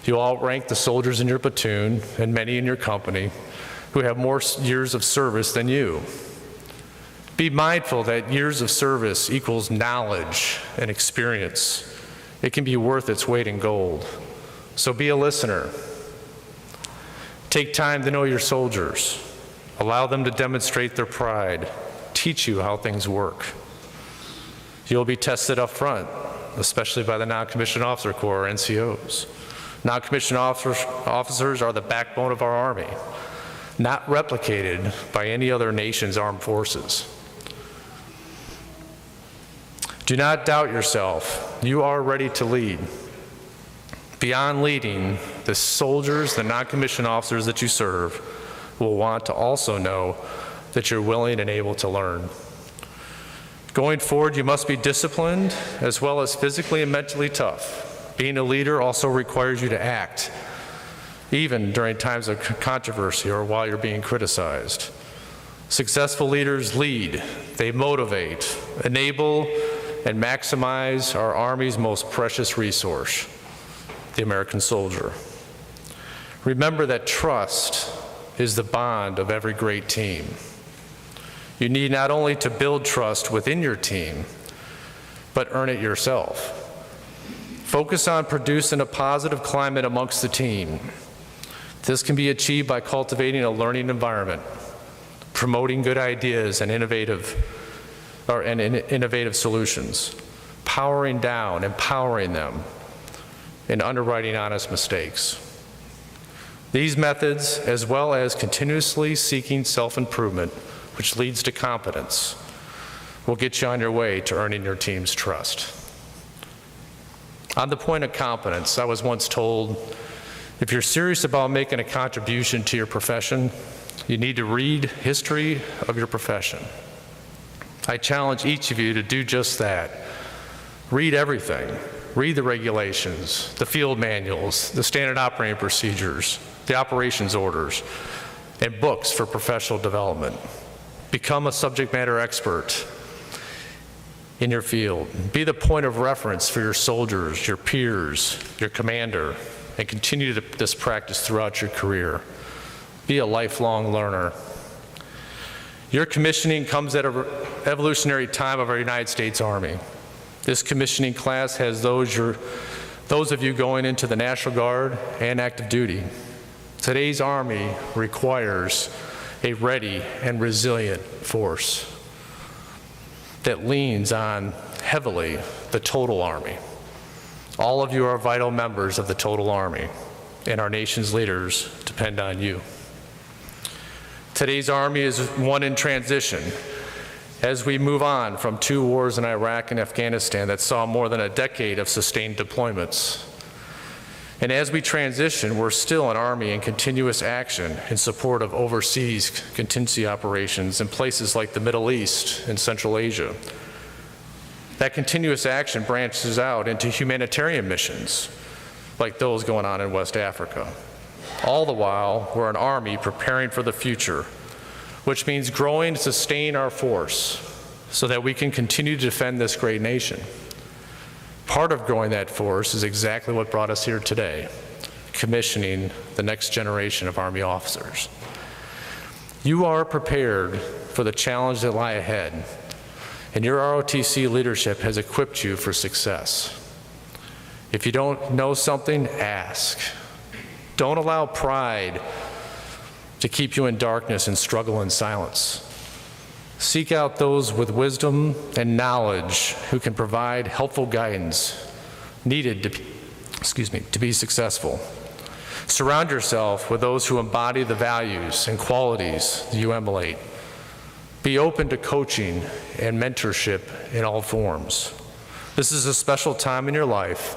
You'll outrank the soldiers in your platoon and many in your company who have more years of service than you. Be mindful that years of service equals knowledge and experience. It can be worth its weight in gold. So be a listener. Take time to know your soldiers. Allow them to demonstrate their pride. Teach you how things work. You'll be tested up front, especially by the Non-Commissioned Officer Corps, or NCOs. Non-commissioned officers are the backbone of our Army, not replicated by any other nation's armed forces. Do not doubt yourself. You are ready to lead. Beyond leading, the soldiers, the non-commissioned officers that you serve will want to also know that you're willing and able to learn. Going forward, you must be disciplined as well as physically and mentally tough. Being a leader also requires you to act, even during times of controversy or while you're being criticized. Successful leaders lead, they motivate, enable, and maximize our Army's most precious resource, the American soldier. Remember that trust is the bond of every great team. You need not only to build trust within your team, but earn it yourself. Focus on producing a positive climate amongst the team. This can be achieved by cultivating a learning environment, promoting good ideas and innovative solutions, powering down, empowering them, and underwriting honest mistakes. These methods, as well as continuously seeking self-improvement, which leads to competence, will get you on your way to earning your team's trust. On the point of competence, I was once told, if you're serious about making a contribution to your profession, you need to read history of your profession. I challenge each of you to do just that. Read everything. Read the regulations, the field manuals, the standard operating procedures, the operations orders, and books for professional development. Become a subject matter expert in your field. Be the point of reference for your soldiers, your peers, your commander, and continue this practice throughout your career. Be a lifelong learner. Your commissioning comes at an evolutionary time of our United States Army. This commissioning class has those of you going into the National Guard and active duty. Today's Army requires a ready and resilient force that leans on heavily the total Army. All of you are vital members of the total Army, and our nation's leaders depend on you. Today's Army is one in transition as we move on from 2 wars in Iraq and Afghanistan that saw more than a decade of sustained deployments. And as we transition, we're still an Army in continuous action in support of overseas contingency operations in places like the Middle East and Central Asia. That continuous action branches out into humanitarian missions like those going on in West Africa. All the while, we're an Army preparing for the future, which means growing to sustain our force so that we can continue to defend this great nation. Part of growing that force is exactly what brought us here today, commissioning the next generation of Army officers. You are prepared for the challenge that lie ahead, and your ROTC leadership has equipped you for success. If you don't know something, ask. Don't allow pride to keep you in darkness and struggle in silence. Seek out those with wisdom and knowledge who can provide helpful guidance needed to be successful. Surround yourself with those who embody the values and qualities that you emulate. Be open to coaching and mentorship in all forms. This is a special time in your life,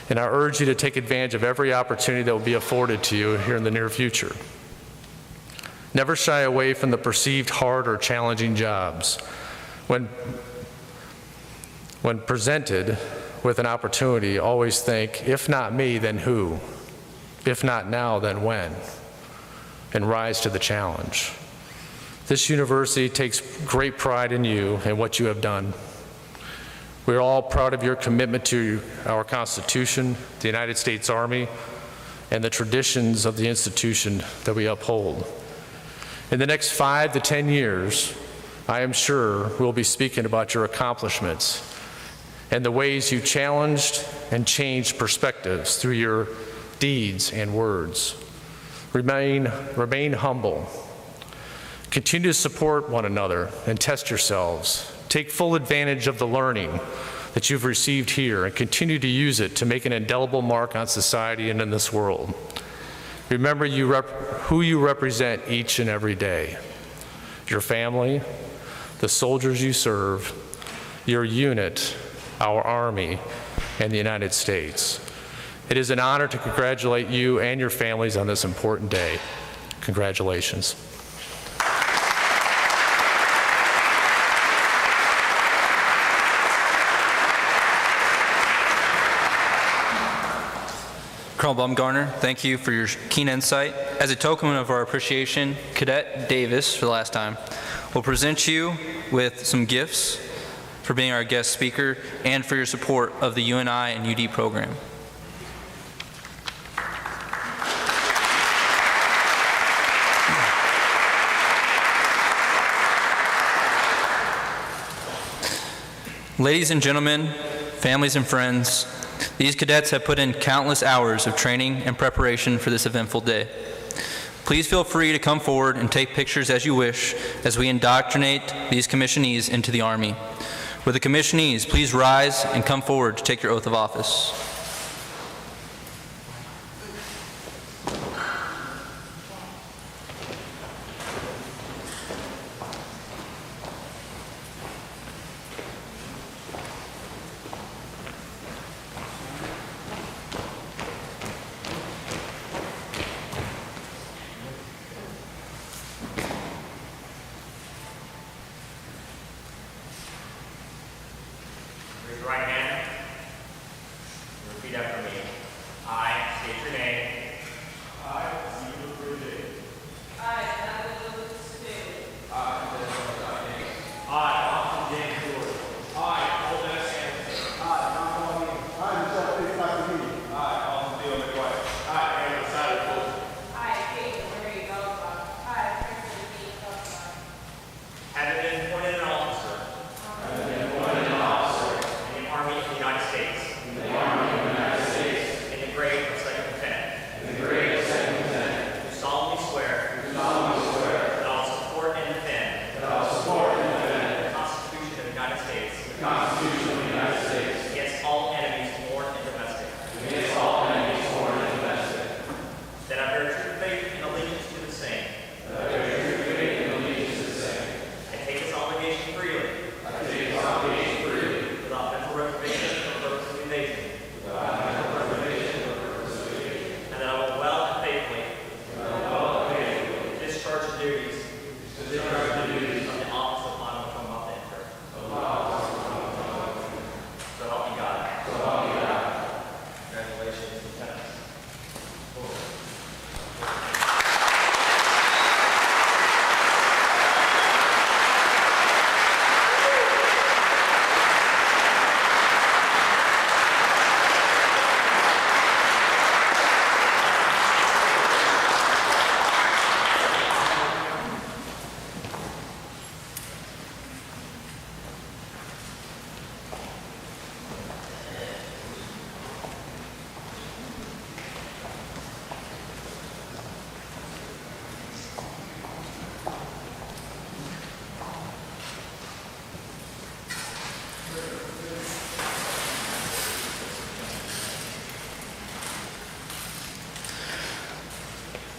and I urge you to take advantage of every opportunity that will be afforded to you here in the near future. Never shy away from the perceived hard or challenging jobs. When presented with an opportunity, always think, if not me, then who? If not now, then when? And rise to the challenge. This university takes great pride in you and what you have done. We're all proud of your commitment to our Constitution, the United States Army, and the traditions of the institution that we uphold. In the next 5 to 10 years, I am sure we'll be speaking about your accomplishments and the ways you challenged and changed perspectives through your deeds and words. Remain humble. Continue to support one another and test yourselves. Take full advantage of the learning that you've received here and continue to use it to make an indelible mark on society and in this world. Remember who you represent each and every day. Your family, the soldiers you serve, your unit, our Army, and the United States. It is an honor to congratulate you and your families on this important day. Congratulations. Colonel Baumgartner, thank you for your keen insight. As a token of our appreciation, Cadet Davis, for the last time, will present you with some gifts for being our guest speaker and for your support of the UNI and UD program. Ladies and gentlemen, families and friends, these cadets have put in countless hours of training and preparation for this eventful day. Please feel free to come forward and take pictures as you wish as we indoctrinate these commissionees into the Army. Will the commissionees please rise and come forward to take your oath of office? Raise your right hand. Repeat after me. I state your name. Having been appointed an officer in the Army of the United States. In the grade of second lieutenant. Do solemnly swear. That I will support and defend. The Constitution of the United States. Against all enemies, foreign and domestic. That I bear true faith and allegiance to the same. I take this obligation freely. Without mental reservation or purpose of evasion. And that I will well and faithfully discharge the duties of the office upon which I'm about to enter. So help me God. Congratulations, Lieutenants.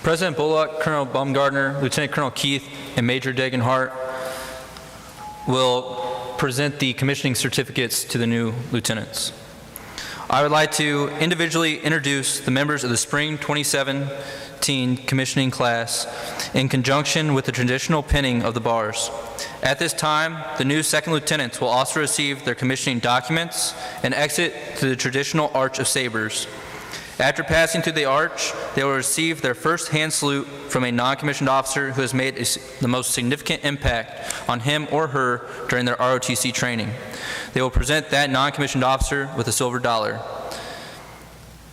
President Bullock, Colonel Baumgartner, Lieutenant Colonel Keith, and Major Degenhart will present the commissioning certificates to the new lieutenants. I would like to individually introduce the members of the Spring 2017 commissioning class in conjunction with the traditional pinning of the bars. At this time, the new second lieutenants will also receive their commissioning documents and exit through the traditional Arch of Sabers. After passing through the arch, they will receive their first hand salute from a non-commissioned officer who has made the most significant impact on him or her during their ROTC training. They will present that non-commissioned officer with a silver dollar.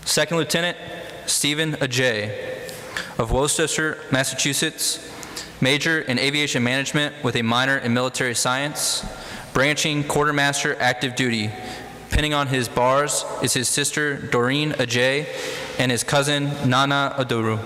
Second Lieutenant Stephen Ajay of Worcester, Massachusetts, major in aviation management with a minor in military science, branching quartermaster active duty. Pinning on his bars is his sister Doreen Ajay and his cousin Nana Aduru.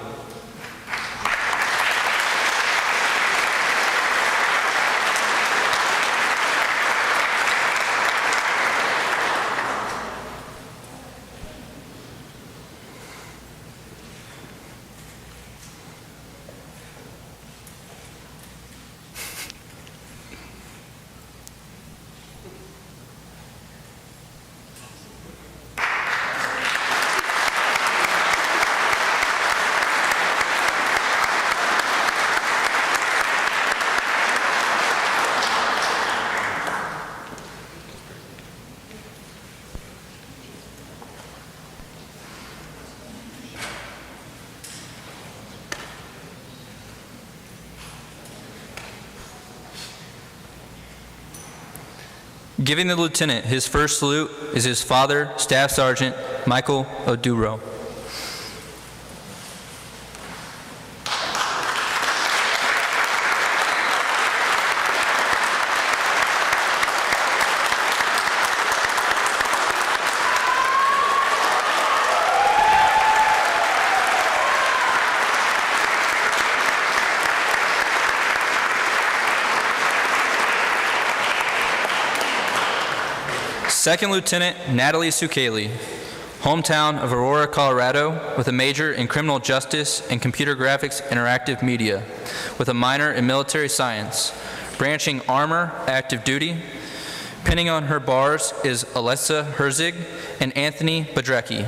Giving the lieutenant his first salute is his father, Staff Sergeant Michael Oduro. Second Lieutenant Natalie Sukeli, hometown of Aurora, Colorado, with a major in criminal justice and computer graphics interactive media, with a minor in military science, branching armor, active duty. Pinning on her bars is Alessa Herzig and Anthony Badrecki.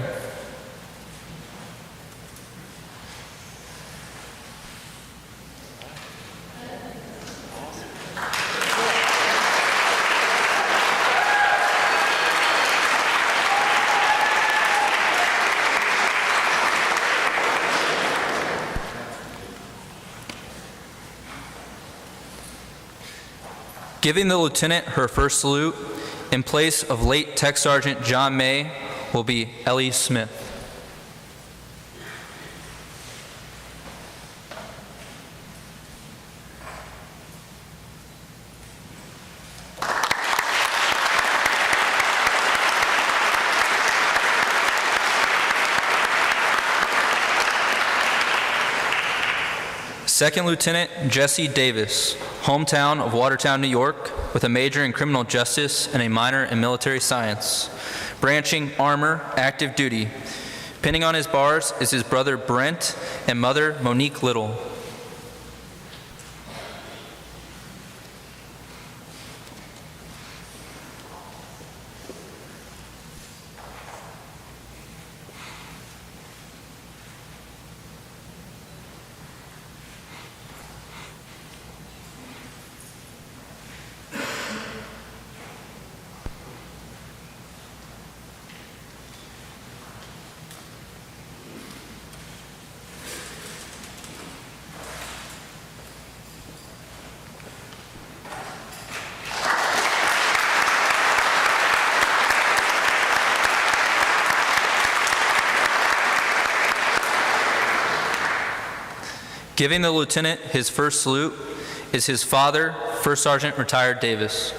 Giving the lieutenant her first salute in place of late Tech Sergeant John May will be Ellie Smith. Second Lieutenant Jesse Davis, hometown of Watertown, New York, with a major in criminal justice and a minor in military science. Branching armor, active duty. Pinning on his bars is his brother Brent and mother Monique Little. Giving the lieutenant his first salute is his father, First Sergeant Retired Davis.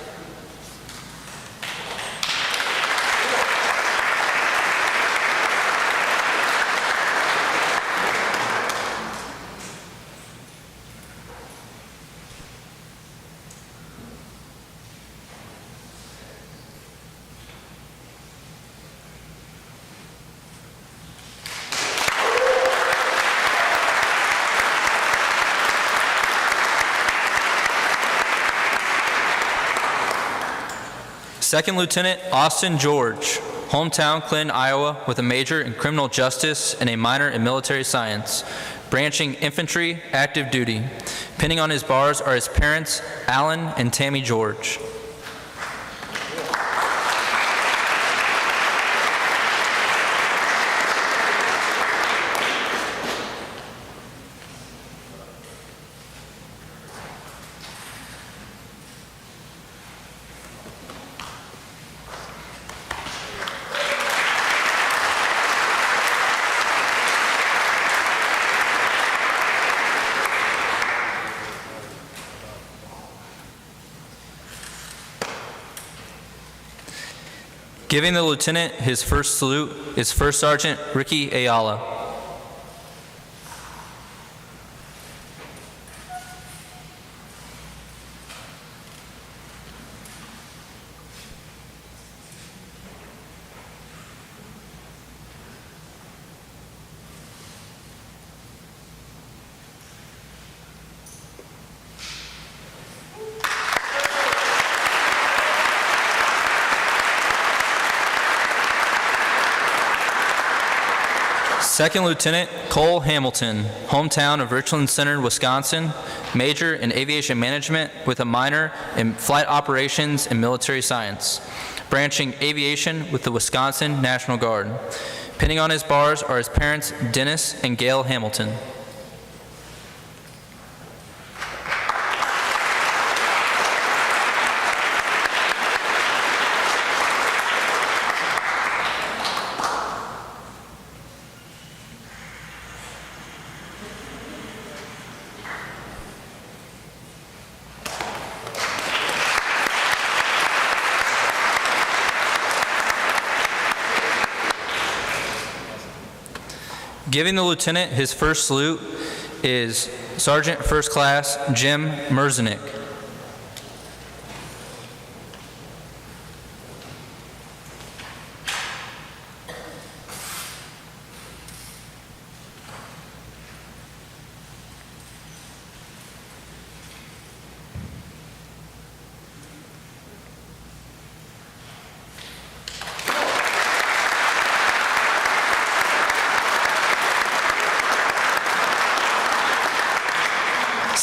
Second Lieutenant Austin George, hometown Clinton, Iowa, with a major in criminal justice and a minor in military science. Branching infantry, active duty. Pinning on his bars are his parents, Alan and Tammy George. Giving the lieutenant his first salute is First Sergeant Ricky Ayala. Second Lieutenant Cole Hamilton, hometown of Richland Center, Wisconsin, major in aviation management with a minor in flight operations and military science, branching aviation with the Wisconsin National Guard. Pinning on his bars are his parents, Dennis and Gail Hamilton. Giving the lieutenant his first salute is Sergeant First Class Jim Merzenik.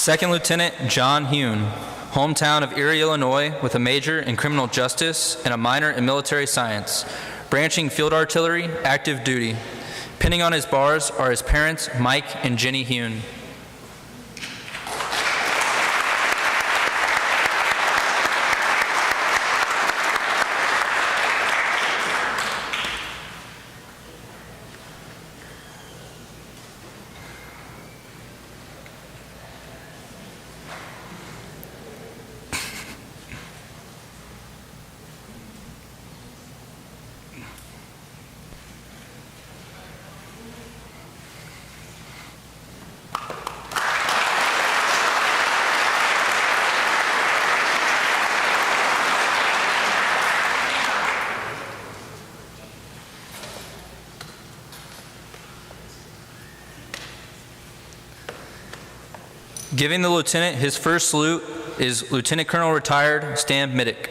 Second Lieutenant John Hune, hometown of Erie, Illinois, with a major in criminal justice and a minor in military science, branching field artillery, active duty. Pinning on his bars are his parents, Mike and Jenny Hune. Giving the lieutenant his first salute is Lieutenant Colonel retired Stan Middick.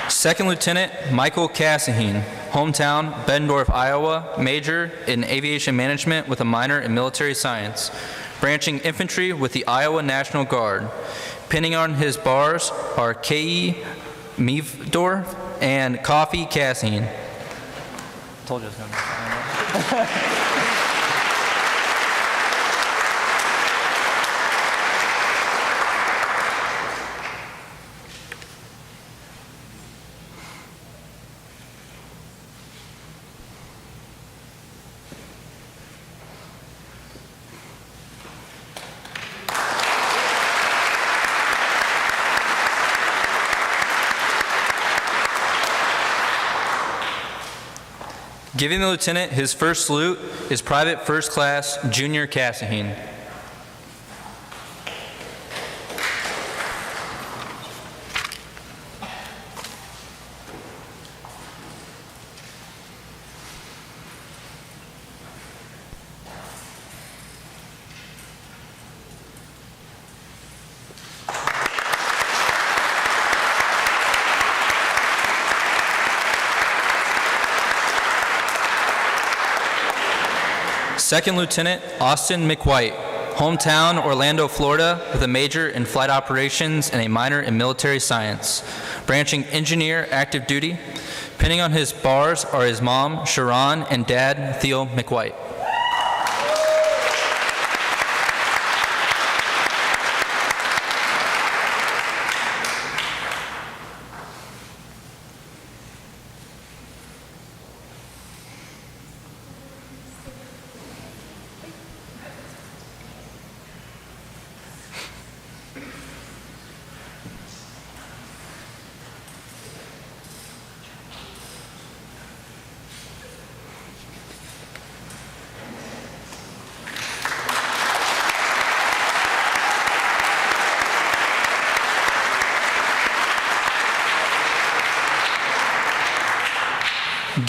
Second Lieutenant Michael Cassahine, hometown Bettendorf, Iowa, major in aviation management with a minor in military science, branching infantry with the Iowa National Guard. Pinning on his bars are K.E. Meevdorf and Coffee Cassahine. Told you I was going to. Giving the lieutenant his first salute is Private First Class Junior Cassahine. Second Lieutenant Austin McWhite, hometown Orlando, Florida, with a major in flight operations and a minor in military science, branching engineer active duty. Pinning on his bars are his mom, Sharon, and dad, Theo McWhite.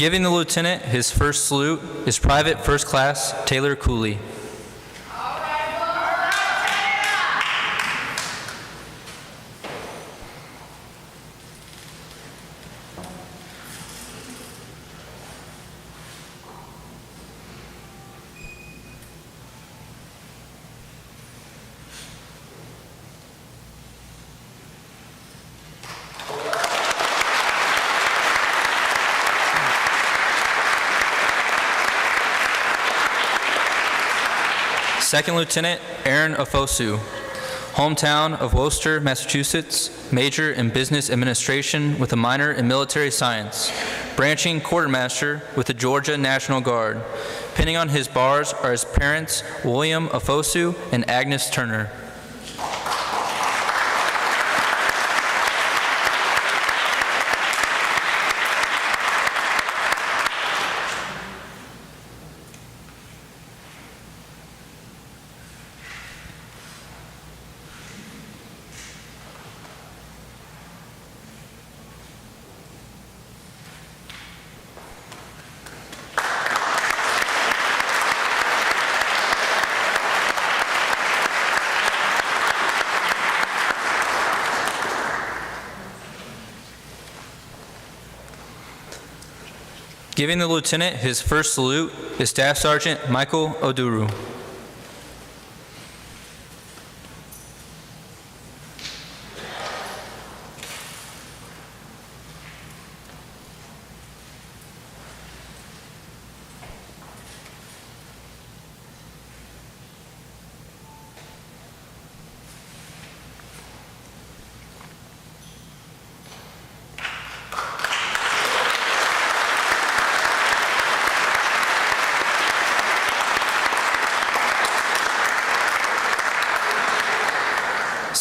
Giving the lieutenant his first salute is Private First Class Taylor Cooley. Second Lieutenant Aaron Ofosu, Hometown of Worcester, Massachusetts, major in business administration with a minor in military science. Branching quartermaster with the Georgia National Guard. Pinning on his bars are his parents, William Afosu and Agnes Turner. Giving the lieutenant his first salute is Staff Sergeant Michael Oduru.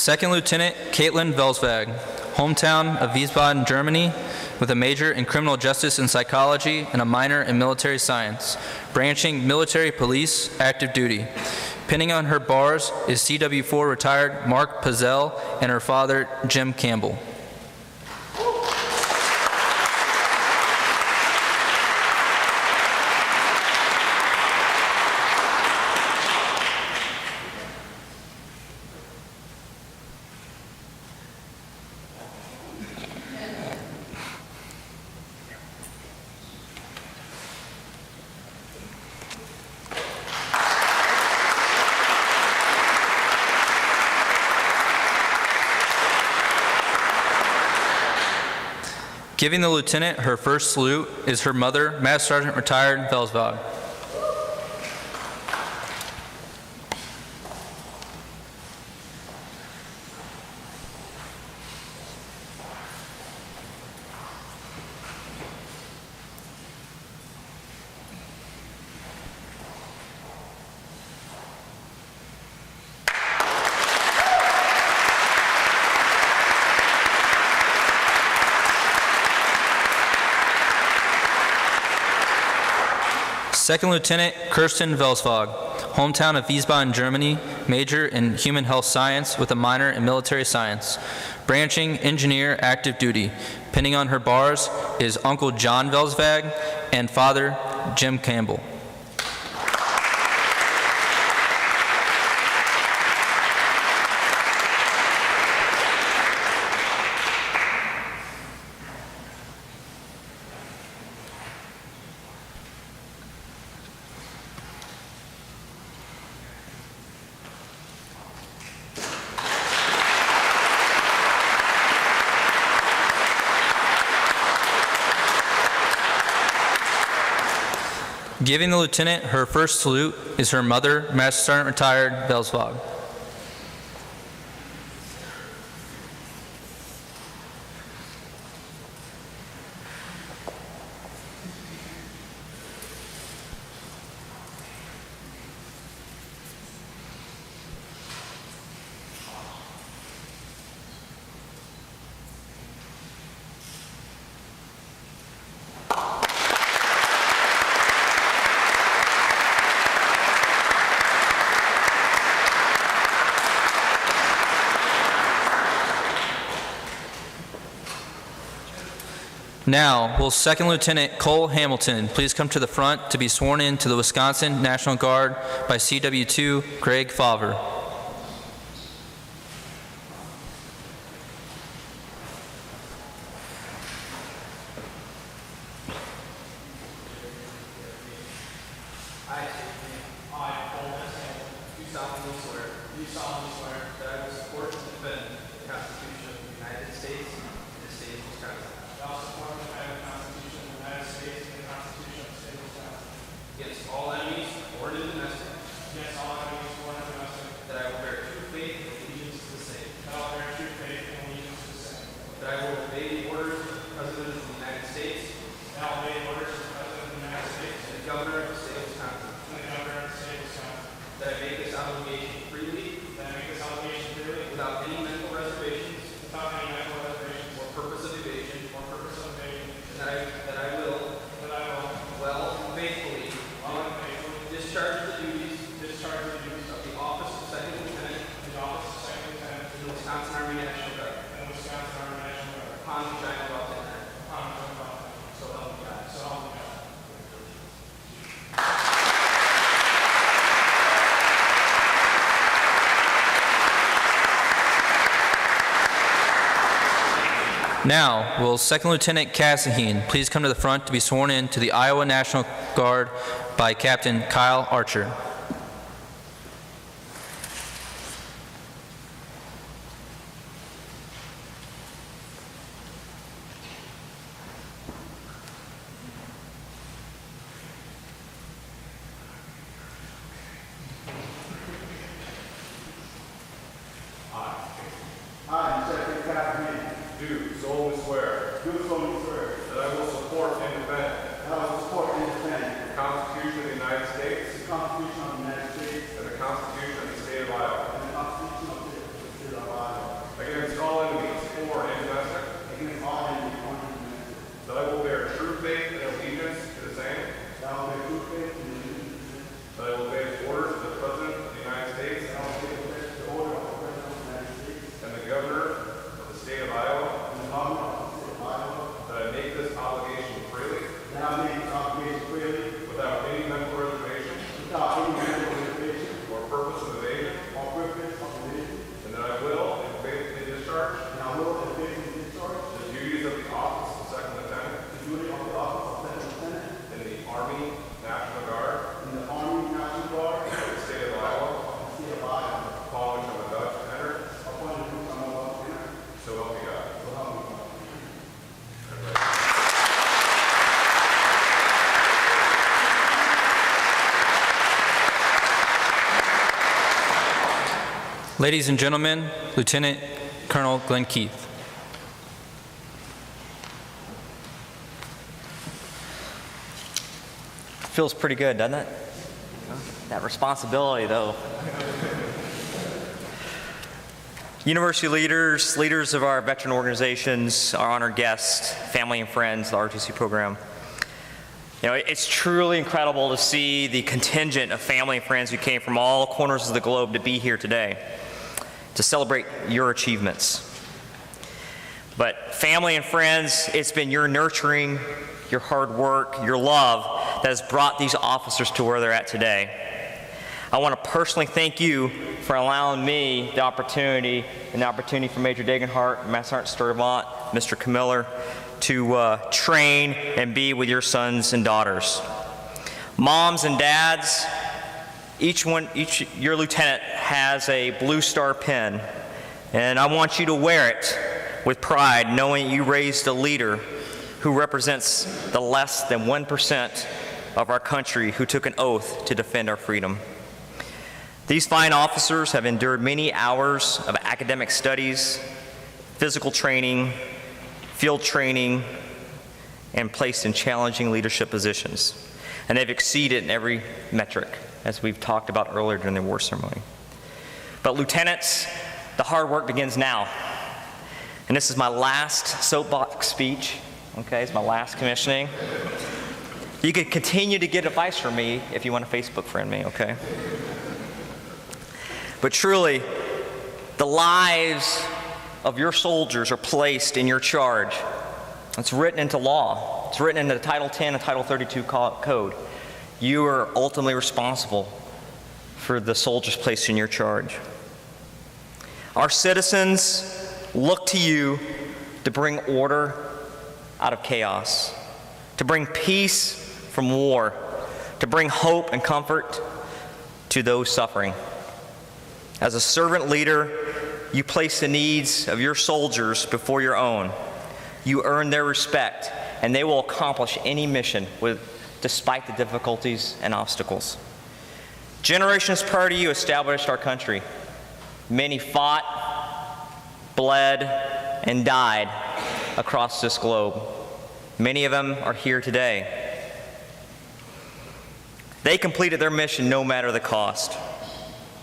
Second Lieutenant Caitlin Velsvag, hometown of Wiesbaden, Germany, with a major in criminal justice and psychology and a minor in military science, branching military police active duty. Pinning on her bars is CW4 retired Mark Pazel and her father, Jim Campbell. Giving the lieutenant her first salute is her mother, Master Sergeant retired Velsvag. Second Lieutenant Kirsten Velsvag, hometown of Wiesbaden, Germany, major in human health science with a minor in military science. Branching engineer active duty. Pinning on her bars is Uncle John Velsvag and Father Jim Campbell. Giving the lieutenant her first salute is her mother, Master Sergeant retired Velsvag. Now, will Second Lieutenant Cole Hamilton please come to the front to be sworn in to the Wisconsin National Guard by CW2 Greg Favre. Against all enemies, foreign and domestic. That I will bear true faith and allegiance Now, will Second Lieutenant Cassahine please come to the front to be sworn in to the Iowa National Guard by Captain Kyle Archer. I, Secretary Cassahine, Do solemnly swear do solemnly swear that I will support and defend that I will support and defend the Constitution of the United States the Constitution of the United States and the Constitution of the State of Iowa and the Constitution of the State of Iowa against all enemies, foreign and domestic, against all enemies, foreign and domestic, that I will bear true faith and allegiance to the same, that I will bear true faith and allegiance to the same, that I will obey the orders of the President of the United States that I will bear the order of the President of the United States and the Governor of the State of Iowa, and the Governor of the State of Iowa, that I make this obligation freely that I make this obligation freely without any mental reservation without any mental reservation or purpose of evasion, or purpose of evasion, and that I will and faithfully discharge and I will faithfully discharge the duties of the office of Second Lieutenant the duty of the office of Second Lieutenant in the Army National Guard in the Army National Guard of the State of Iowa, of the State of Iowa, upon which I'm about to enter, upon which I am about to enter, so help me God. so help me God. Ladies and gentlemen, Lieutenant Colonel Glenn Keith. Feels pretty good, doesn't it? That responsibility, though. University leaders, leaders of our veteran organizations, our honored guests, family and friends, the ROTC program. You know, it's truly incredible to see the contingent of family and friends who came from all corners of the globe to be here today to celebrate your achievements. But family and friends, it's been your nurturing, your hard work, your love that has brought these officers to where they're at today. I want to personally thank you for allowing me the opportunity and the opportunity for Major Dagenhart, Master Sergeant Sturtevant, Mr. Camiller, to train and be with your sons and daughters. Moms and dads, each your lieutenant has a Blue Star pin, and I want you to wear it with pride, knowing you raised a leader who represents the less than 1% of our country who took an oath to defend our freedom. These fine officers have endured many hours of academic studies, physical training, field training, and placed in challenging leadership positions. And they've exceeded in every metric, as we've talked about earlier during the award ceremony. But lieutenants, the hard work begins now. And this is my last soapbox speech, okay? It's my last commissioning. You can continue to get advice from me if you want to Facebook friend me, okay? But truly, the lives of your soldiers are placed in your charge. It's written into law. It's written into Title 10 and Title 32 code. You are ultimately responsible for the soldiers placed in your charge. Our citizens look to you to bring order out of chaos, to bring peace from war, to bring hope and comfort to those suffering. As a servant leader, you place the needs of your soldiers before your own. You earn their respect, and they will accomplish any mission despite the difficulties and obstacles. Generations prior to you established our country. Many fought, bled, and died across this globe. Many of them are here today. They completed their mission no matter the cost.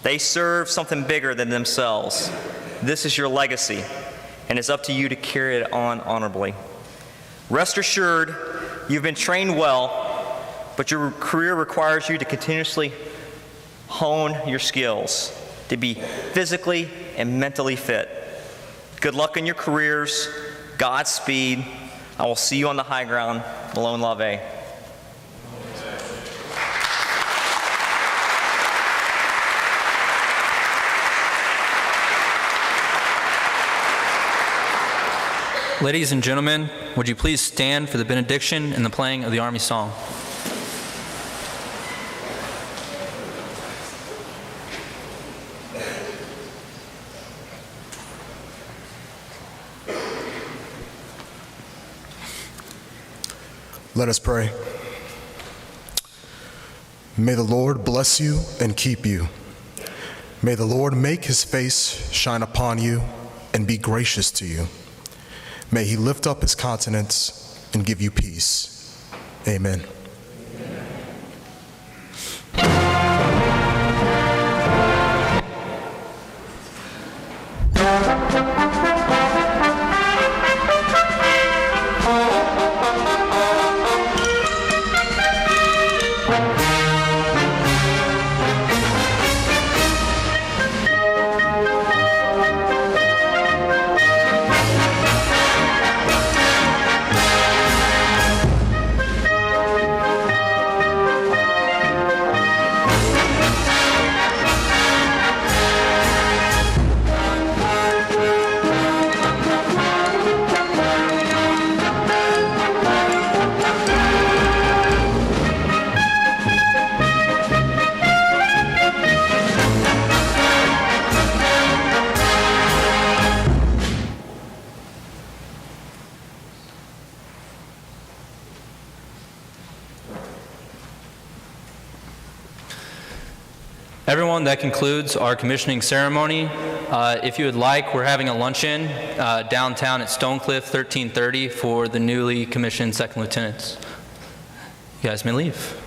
They serve something bigger than themselves. This is your legacy, and it's up to you to carry it on honorably. Rest assured, you've been trained well, but your career requires you to continuously hone your skills, to be physically and mentally fit. Good luck in your careers. Godspeed. I will see you on the high ground. Malone Lave. Ladies and gentlemen, would you please stand for the benediction and the playing of the Army song? Let us pray. May the Lord bless you and keep you. May the Lord make his face shine upon you and be gracious to you. May he lift up his countenance and give you peace. Amen. Everyone, that concludes our commissioning ceremony. If you would like, we're having a luncheon downtown at Stonecliff, 1330, for the newly commissioned second lieutenants. You guys may leave.